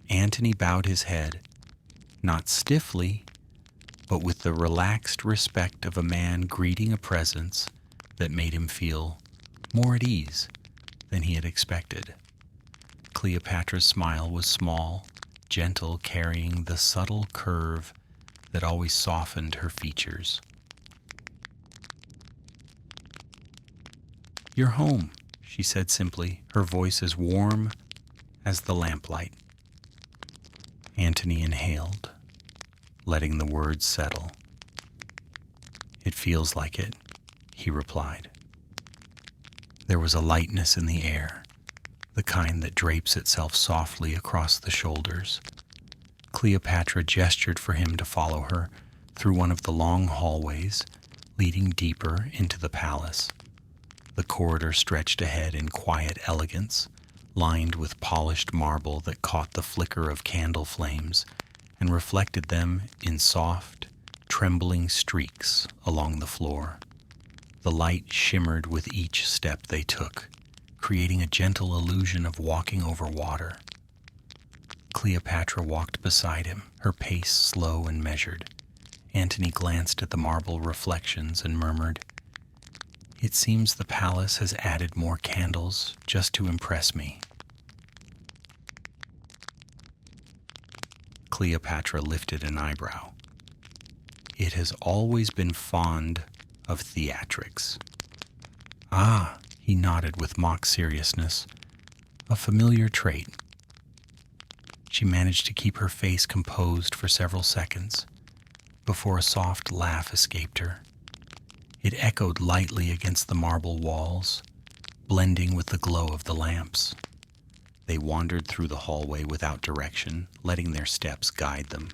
A: Antony bowed his head, not stiffly, but with the relaxed respect of a man greeting a presence that made him feel more at ease than he had expected. Cleopatra's smile was small, gentle, carrying the subtle curve that always softened her features. "You're home," she said simply, her voice as warm as the lamplight. Antony inhaled, letting the words settle. "It feels like it," he replied. There was a lightness in the air, the kind that drapes itself softly across the shoulders. Cleopatra gestured for him to follow her through one of the long hallways leading deeper into the palace. The corridor stretched ahead in quiet elegance, lined with polished marble that caught the flicker of candle flames and reflected them in soft, trembling streaks along the floor. The light shimmered with each step they took, creating a gentle illusion of walking over water. Cleopatra walked beside him, her pace slow and measured. Antony glanced at the marble reflections and murmured, "It seems the palace has added more candles just to impress me." Cleopatra lifted an eyebrow. "It has always been fond of theatrics." "Ah," he nodded with mock seriousness, "a familiar trait." She managed to keep her face composed for several seconds before a soft laugh escaped her. It echoed lightly against the marble walls, blending with the glow of the lamps. They wandered through the hallway without direction, letting their steps guide them.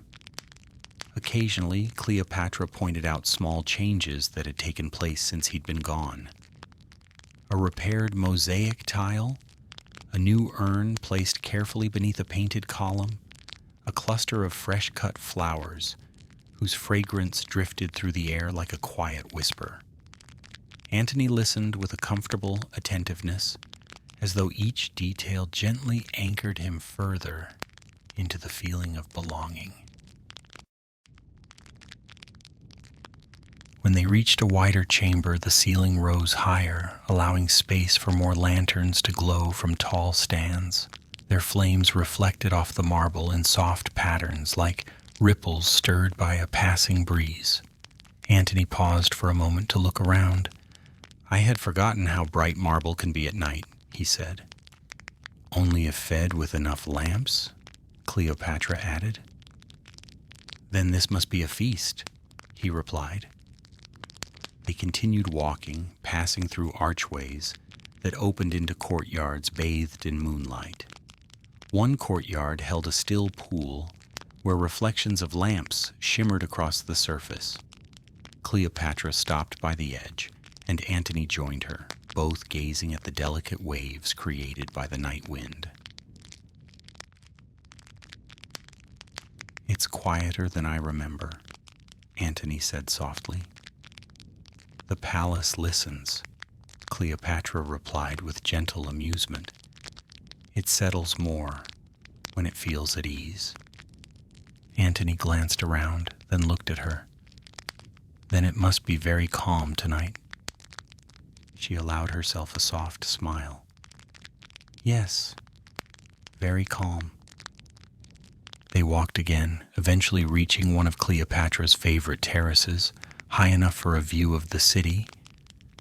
A: Occasionally, Cleopatra pointed out small changes that had taken place since he'd been gone. a repaired mosaic tile, a new urn placed carefully beneath a painted column, a cluster of fresh-cut flowers whose fragrance drifted through the air like a quiet whisper. Antony listened with a comfortable attentiveness, as though each detail gently anchored him further into the feeling of belonging. When they reached a wider chamber, the ceiling rose higher, allowing space for more lanterns to glow from tall stands. Their flames reflected off the marble in soft patterns, like ripples stirred by a passing breeze. Antony paused for a moment to look around. "I had forgotten how bright marble can be at night," he said. "Only if fed with enough lamps?" Cleopatra added. "Then this must be a feast," he replied. They continued walking, passing through archways that opened into courtyards bathed in moonlight. One courtyard held a still pool where reflections of lamps shimmered across the surface. Cleopatra stopped by the edge, and Antony joined her, both gazing at the delicate waves created by the night wind. "It's quieter than I remember," Antony said softly. "The palace listens," Cleopatra replied with gentle amusement. "It settles more when it feels at ease." Antony glanced around, then looked at her. "Then it must be very calm tonight." She allowed herself a soft smile. "Yes, very calm." They walked again, eventually reaching one of Cleopatra's favorite terraces, high enough for a view of the city,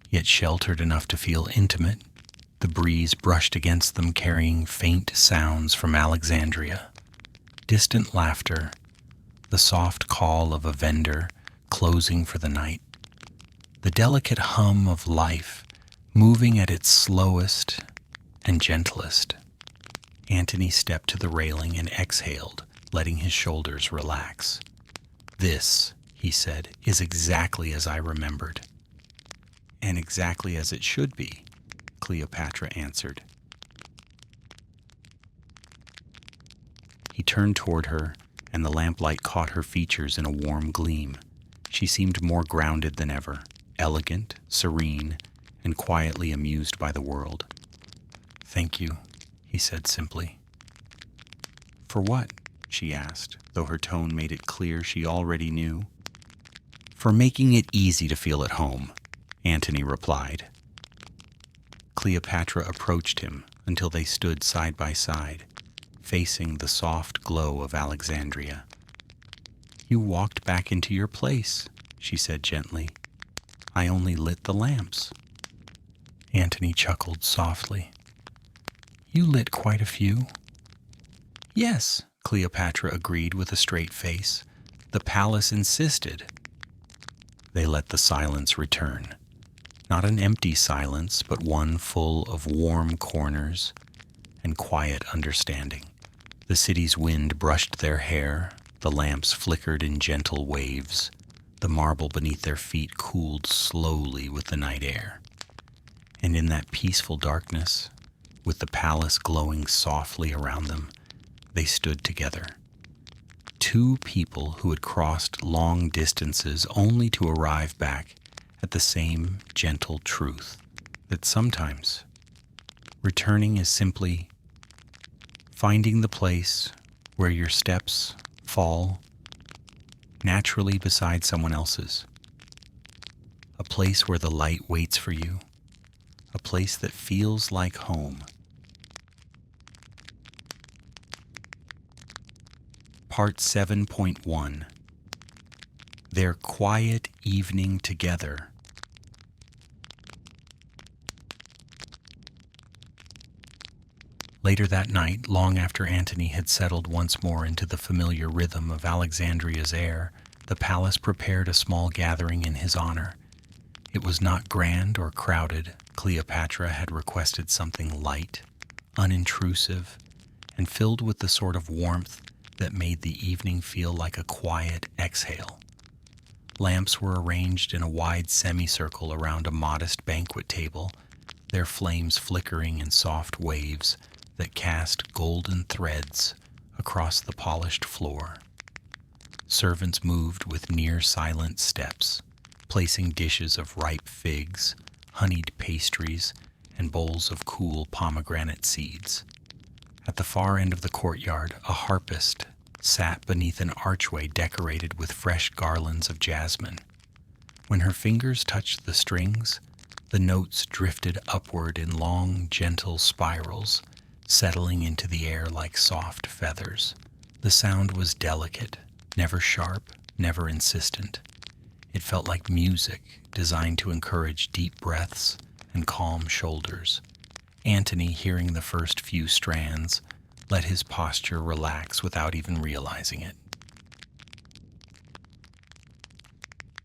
A: yet sheltered enough to feel intimate. The breeze brushed against them, carrying faint sounds from Alexandria. Distant laughter, the soft call of a vendor closing for the night, the delicate hum of life moving at its slowest and gentlest. Antony stepped to the railing and exhaled, letting his shoulders relax. "This," he said, "is exactly as I remembered." "And exactly as it should be," Cleopatra answered. He turned toward her, and the lamplight caught her features in a warm gleam. She seemed more grounded than ever, elegant, serene, and quietly amused by the world. "Thank you," he said simply. "For what?" she asked, though her tone made it clear she already knew. "For making it easy to feel at home," Antony replied. Cleopatra approached him until they stood side by side, facing the soft glow of Alexandria. "You walked back into your place," she said gently. "I only lit the lamps." Antony chuckled softly. "You lit quite a few." "Yes," Cleopatra agreed with a straight face. "The palace insisted." They let the silence return. Not an empty silence, but one full of warm corners and quiet understanding. The city's wind brushed their hair, the lamps flickered in gentle waves, the marble beneath their feet cooled slowly with the night air. And in that peaceful darkness, with the palace glowing softly around them, they stood together. Two people who had crossed long distances only to arrive back at the same gentle truth, that sometimes returning is simply finding the place where your steps fall naturally beside someone else's, a place where the light waits for you, a place that feels like home. Part 7.1. Their quiet evening together. Later that night, long after Antony had settled once more into the familiar rhythm of Alexandria's air, the palace prepared a small gathering in his honor. It was not grand or crowded. Cleopatra had requested something light, unintrusive, and filled with the sort of warmth that made the evening feel like a quiet exhale. Lamps were arranged in a wide semicircle around a modest banquet table, their flames flickering in soft waves that cast golden threads across the polished floor. Servants moved with near-silent steps, placing dishes of ripe figs, honeyed pastries, and bowls of cool pomegranate seeds. At the far end of the courtyard, a harpist sat beneath an archway decorated with fresh garlands of jasmine. When her fingers touched the strings, the notes drifted upward in long, gentle spirals, settling into the air like soft feathers. The sound was delicate, never sharp, never insistent. It felt like music designed to encourage deep breaths and calm shoulders. Antony, hearing the first few strands, let his posture relax without even realizing it.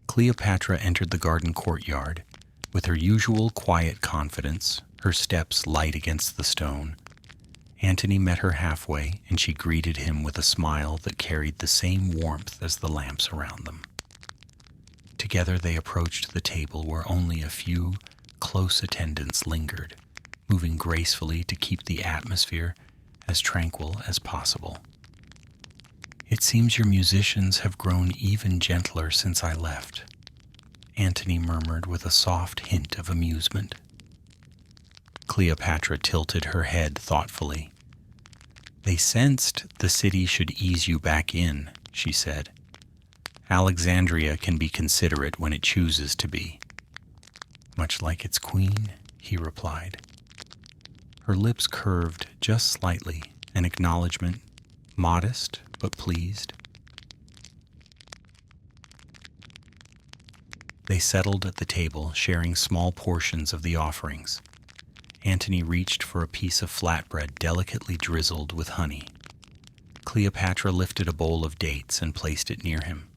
A: Cleopatra entered the garden courtyard with her usual quiet confidence, her steps light against the stone. Antony met her halfway, and she greeted him with a smile that carried the same warmth as the lamps around them. Together they approached the table where only a few close attendants lingered, moving gracefully to keep the atmosphere as tranquil as possible. "It seems your musicians have grown even gentler since I left," Antony murmured with a soft hint of amusement. Cleopatra tilted her head thoughtfully. "They sensed the city should ease you back in," she said. "Alexandria can be considerate when it chooses to be." "Much like its queen," he replied. Her lips curved just slightly, an acknowledgement, modest but pleased. They settled at the table, sharing small portions of the offerings. Antony reached for a piece of flatbread delicately drizzled with honey. Cleopatra lifted a bowl of dates and placed it near him.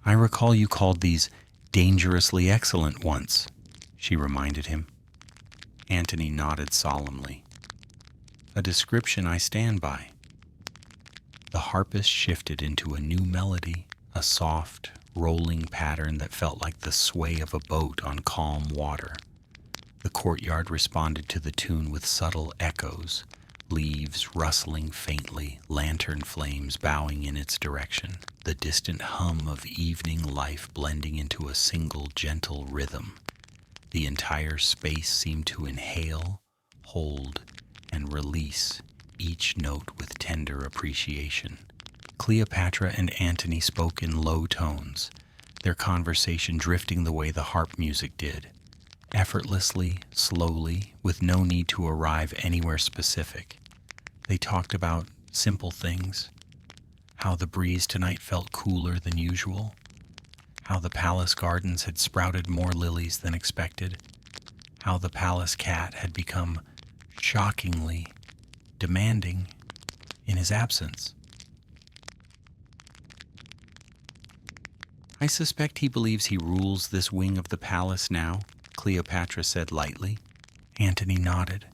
A: "I recall you called these dangerously excellent once," she reminded him. Antony nodded solemnly. "A description I stand by." The harpist shifted into a new melody, a soft, rolling pattern that felt like the sway of a boat on calm water. The courtyard responded to the tune with subtle echoes, leaves rustling faintly, lantern flames bowing in its direction, the distant hum of evening life blending into a single gentle rhythm. The entire space seemed to inhale, hold, and release each note with tender appreciation. Cleopatra and Antony spoke in low tones, their conversation drifting the way the harp music did, effortlessly, slowly, with no need to arrive anywhere specific. They talked about simple things, how the breeze tonight felt cooler than usual, how the palace gardens had sprouted more lilies than expected, how the palace cat had become shockingly demanding in his absence. "I suspect he believes he rules this wing of the palace now," Cleopatra said lightly. Antony nodded.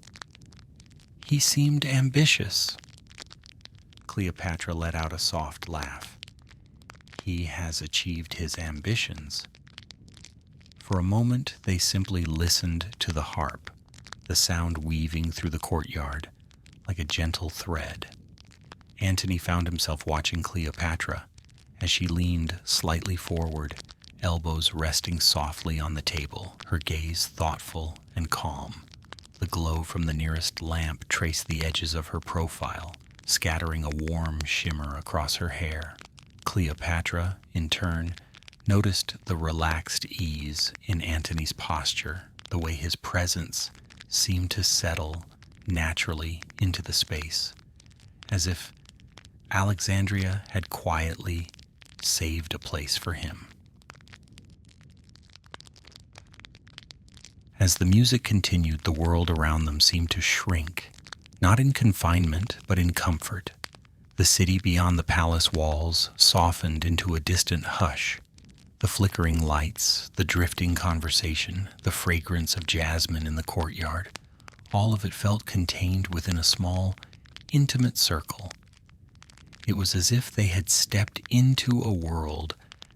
A: "He seemed ambitious." Cleopatra let out a soft laugh. "He has achieved his ambitions." For a moment they simply listened to the harp, the sound weaving through the courtyard like a gentle thread. Antony found himself watching Cleopatra as she leaned slightly forward, elbows resting softly on the table, her gaze thoughtful and calm. The glow from the nearest lamp traced the edges of her profile, scattering a warm shimmer across her hair. Cleopatra, in turn, noticed the relaxed ease in Antony's posture, the way his presence seemed to settle naturally into the space, as if Alexandria had quietly saved a place for him. As the music continued, the world around them seemed to shrink, not in confinement, but in comfort. The city beyond the palace walls softened into a distant hush. The flickering lights, the drifting conversation, the fragrance of jasmine in the courtyard, all of it felt contained within a small, intimate circle. It was as if they had stepped into a world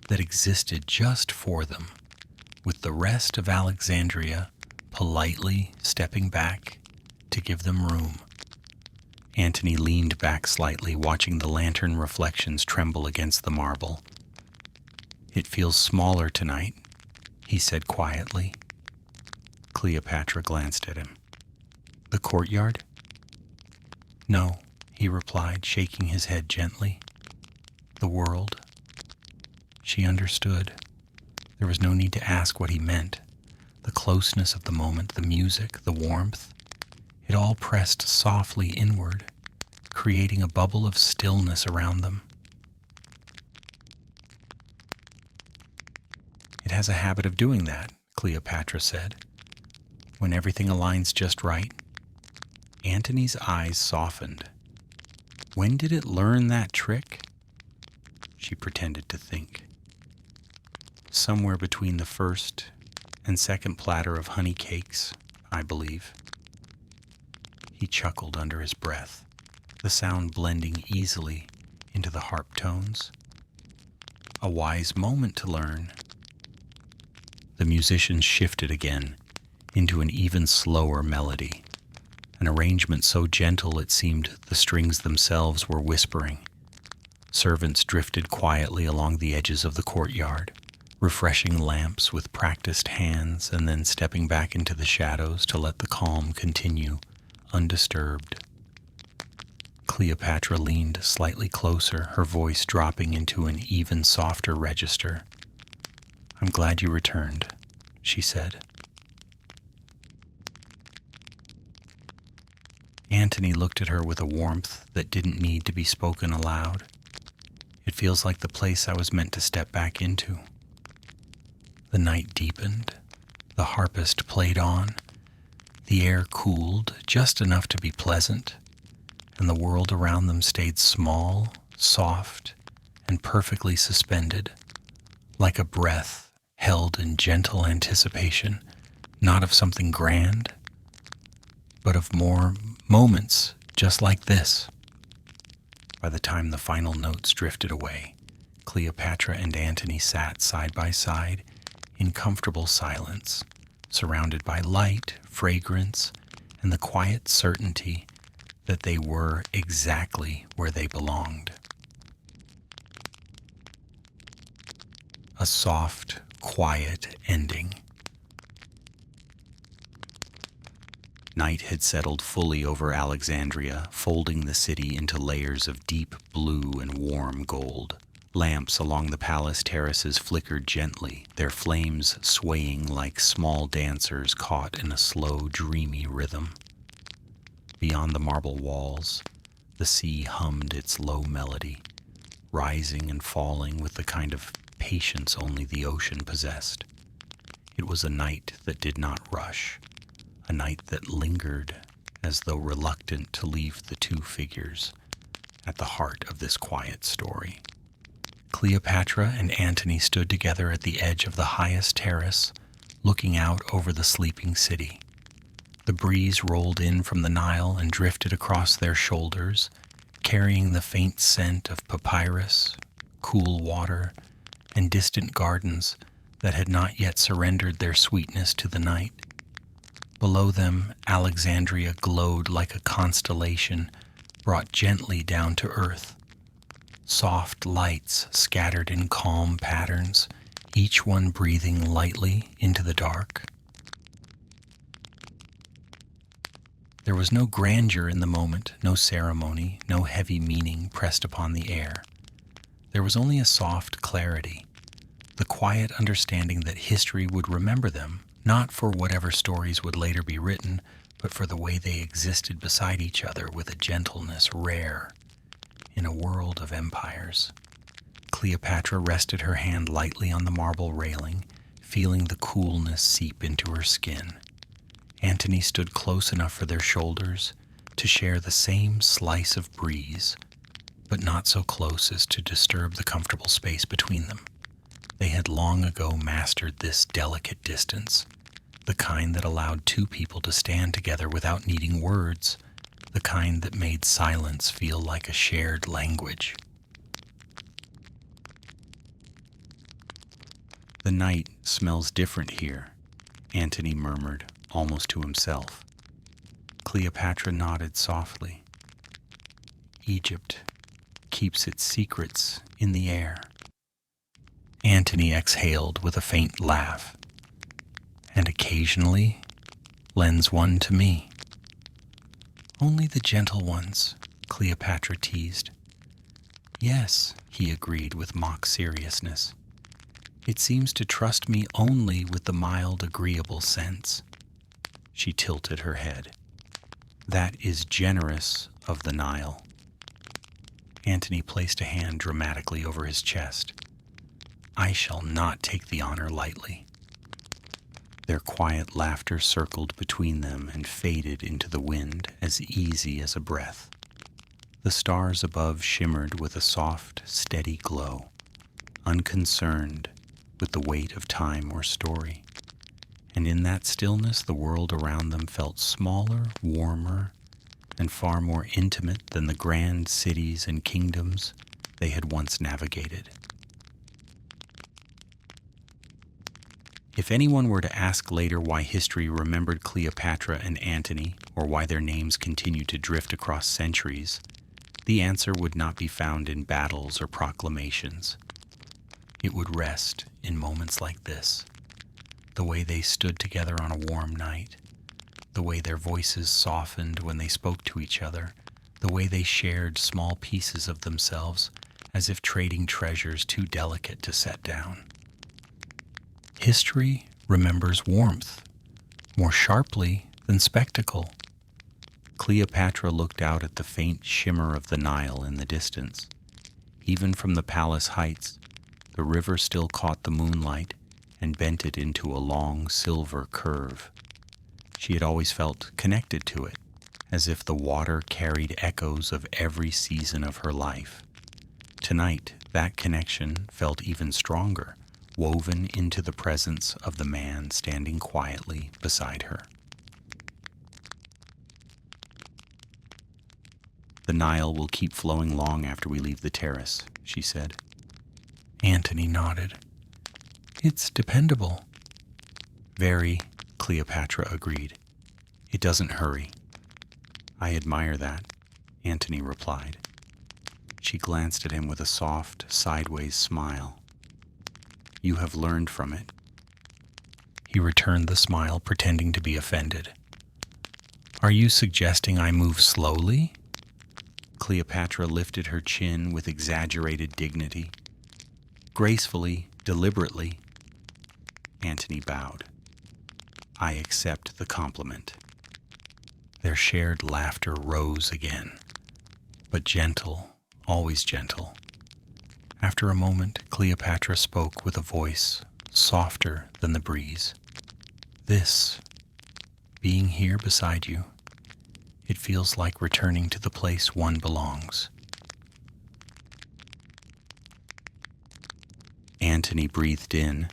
A: that existed just for them, with the rest of Alexandria politely stepping back to give them room. Antony leaned back slightly, watching the lantern reflections tremble against the marble. "It feels smaller tonight," he said quietly. Cleopatra glanced at him. "The courtyard?" "No," he replied, shaking his head gently. "The world." She understood. There was no need to ask what he meant. The closeness of the moment, the music, the warmth, it all pressed softly inward, creating a bubble of stillness around them. "It has a habit of doing that," Cleopatra said. "When everything aligns just right." Antony's eyes softened. "When did it learn that trick?" She pretended to think. "Somewhere between the first and second platter of honey cakes, I believe." He chuckled under his breath, the sound blending easily into the harp tones. "A wise moment to learn." The musicians shifted again into an even slower melody, an arrangement so gentle it seemed the strings themselves were whispering. Servants drifted quietly along the edges of the courtyard, refreshing lamps with practiced hands and then stepping back into the shadows to let the calm continue, undisturbed. Cleopatra leaned slightly closer, her voice dropping into an even softer register. "I'm glad you returned," she said. Antony looked at her with a warmth that didn't need to be spoken aloud. "It feels like the place I was meant to step back into." The night deepened. The harpist played on. The air cooled just enough to be pleasant, and the world around them stayed small, soft, and perfectly suspended, like a breath held in gentle anticipation, not of something grand, but of more moments just like this. By the time the final notes drifted away, Cleopatra and Antony sat side by side in comfortable silence, surrounded by light, fragrance, and the quiet certainty that they were exactly where they belonged. A soft, quiet ending. Night had settled fully over Alexandria, folding the city into layers of deep blue and warm gold. Lamps along the palace terraces flickered gently, their flames swaying like small dancers caught in a slow, dreamy rhythm. Beyond the marble walls, the sea hummed its low melody, rising and falling with the kind of patience only the ocean possessed. It was a night that did not rush, a night that lingered as though reluctant to leave the two figures at the heart of this quiet story. Cleopatra and Antony stood together at the edge of the highest terrace, looking out over the sleeping city. The breeze rolled in from the Nile and drifted across their shoulders, carrying the faint scent of papyrus, cool water, and distant gardens that had not yet surrendered their sweetness to the night. Below them, Alexandria glowed like a constellation brought gently down to earth. Soft lights scattered in calm patterns, each one breathing lightly into the dark. There was no grandeur in the moment, no ceremony, no heavy meaning pressed upon the air. There was only a soft clarity, the quiet understanding that history would remember them, not for whatever stories would later be written, but for the way they existed beside each other with a gentleness rare in a world of empires. Cleopatra rested her hand lightly on the marble railing, feeling the coolness seep into her skin. Antony stood close enough for their shoulders to share the same slice of breeze, but not so close as to disturb the comfortable space between them. They had long ago mastered this delicate distance, the kind that allowed two people to stand together without needing words, the kind that made silence feel like a shared language. "The night smells different here," Antony murmured, almost to himself. Cleopatra nodded softly. Egypt keeps its secrets in the air. Antony exhaled with a faint laugh. And occasionally lends one to me. Only the gentle ones, Cleopatra teased. Yes, he agreed with mock seriousness. It seems to trust me only with the mild, agreeable sense. She tilted her head. That is generous of the Nile. Antony placed a hand dramatically over his chest. I shall not take the honor lightly. Their quiet laughter circled between them and faded into the wind as easy as a breath. The stars above shimmered with a soft, steady glow, unconcerned with the weight of time or story. And in that stillness, the world around them felt smaller, warmer, and far more intimate than the grand cities and kingdoms they had once navigated. If anyone were to ask later why history remembered Cleopatra and Antony, or why their names continued to drift across centuries, the answer would not be found in battles or proclamations. It would rest in moments like this, the way they stood together on a warm night, the way their voices softened when they spoke to each other, the way they shared small pieces of themselves as if trading treasures too delicate to set down. History remembers warmth more sharply than spectacle. Cleopatra looked out at the faint shimmer of the Nile in the distance. Even from the palace heights, the river still caught the moonlight and bent it into a long silver curve. She had always felt connected to it, as if the water carried echoes of every season of her life. Tonight, that connection felt even stronger, woven into the presence of the man standing quietly beside her. The Nile will keep flowing long after we leave the terrace, she said. Antony nodded. It's dependable. Very, Cleopatra agreed. It doesn't hurry. I admire that, Antony replied. She glanced at him with a soft, sideways smile. You have learned from it. He returned the smile, pretending to be offended. Are you suggesting I move slowly? Cleopatra lifted her chin with exaggerated dignity. Gracefully, deliberately. Antony bowed. I accept the compliment. Their shared laughter rose again, but gentle, always gentle. After a moment, Cleopatra spoke with a voice softer than the breeze. This, being here beside you, it feels like returning to the place one belongs. Antony breathed in,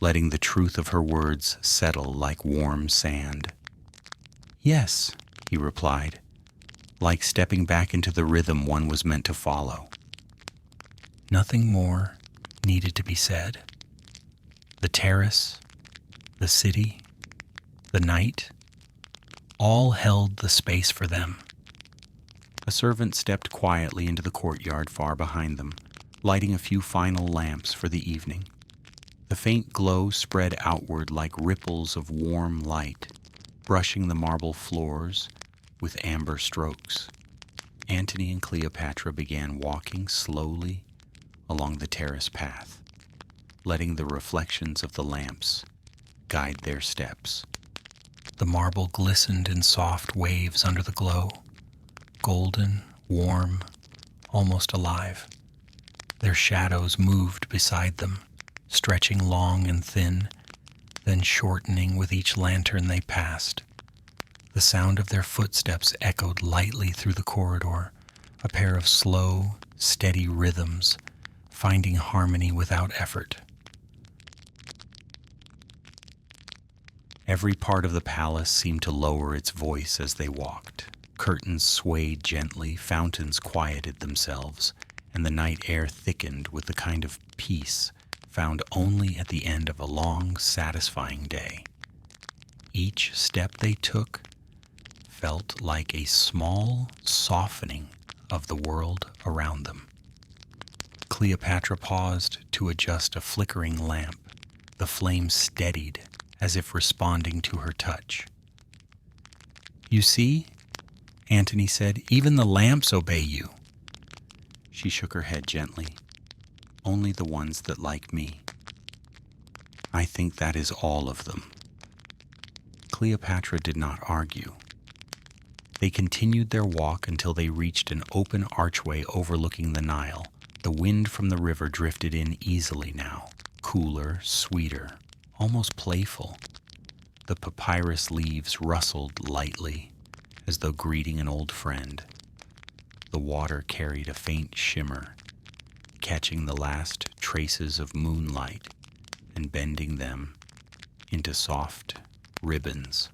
A: letting the truth of her words settle like warm sand. Yes, he replied, like stepping back into the rhythm one was meant to follow. Nothing more needed to be said. The terrace, the city, the night, all held the space for them. A servant stepped quietly into the courtyard far behind them, lighting a few final lamps for the evening. The faint glow spread outward like ripples of warm light, brushing the marble floors with amber strokes. Antony and Cleopatra began walking slowly along the terrace path, letting the reflections of the lamps guide their steps. The marble glistened in soft waves under the glow, golden, warm, almost alive. Their shadows moved beside them, stretching long and thin, then shortening with each lantern they passed. The sound of their footsteps echoed lightly through the corridor, a pair of slow, steady rhythms, finding harmony without effort. Every part of the palace seemed to lower its voice as they walked. Curtains swayed gently, fountains quieted themselves, and the night air thickened with the kind of peace found only at the end of a long, satisfying day. Each step they took felt like a small softening of the world around them. Cleopatra paused to adjust a flickering lamp. The flame steadied as if responding to her touch. "You see," Antony said, "even the lamps obey you." She shook her head gently. "Only the ones that like me. I think that is all of them." Cleopatra did not argue. They continued their walk until they reached an open archway overlooking the Nile. The wind from the river drifted in easily now, cooler, sweeter, almost playful. The papyrus leaves rustled lightly, as though greeting an old friend. The water carried a faint shimmer, catching the last traces of moonlight and bending them into soft ribbons.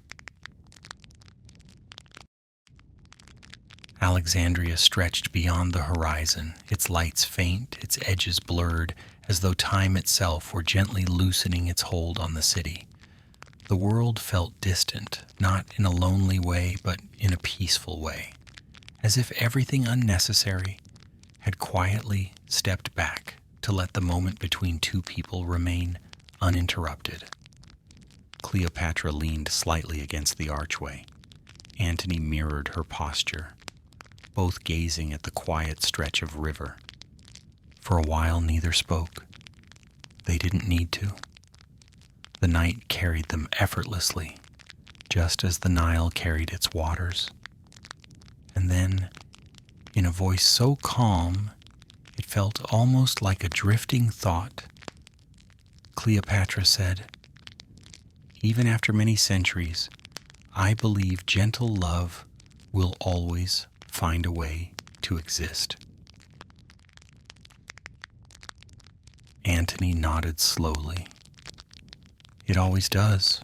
A: Alexandria stretched beyond the horizon, its lights faint, its edges blurred, as though time itself were gently loosening its hold on the city. The world felt distant, not in a lonely way, but in a peaceful way, as if everything unnecessary had quietly stepped back to let the moment between two people remain uninterrupted. Cleopatra leaned slightly against the archway. Antony mirrored her posture, both gazing at the quiet stretch of river. For a while, neither spoke. They didn't need to. The night carried them effortlessly, just as the Nile carried its waters. And then, in a voice so calm, it felt almost like a drifting thought, Cleopatra said, "Even after many centuries, I believe gentle love will always find a way to exist." Antony nodded slowly. "It always does."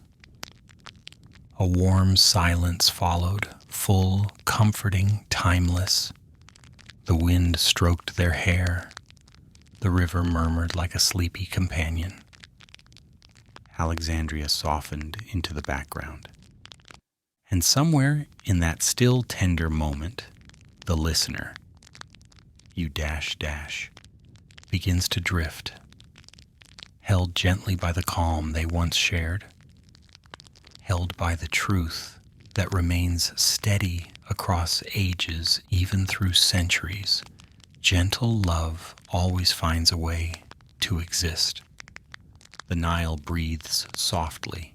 A: A warm silence followed, full, comforting, timeless. The wind stroked their hair. The river murmured like a sleepy companion. Alexandria softened into the background. And somewhere in that still tender moment, the listener, you dash dash, begins to drift, held gently by the calm they once shared, held by the truth that remains steady across ages, even through centuries. Gentle love always finds a way to exist. The Nile breathes softly.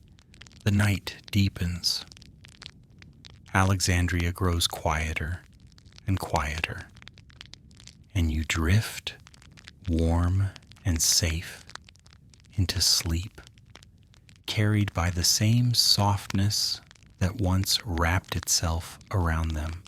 A: The night deepens. Alexandria grows quieter and quieter, and you drift, warm and safe, into sleep, carried by the same softness that once wrapped itself around them.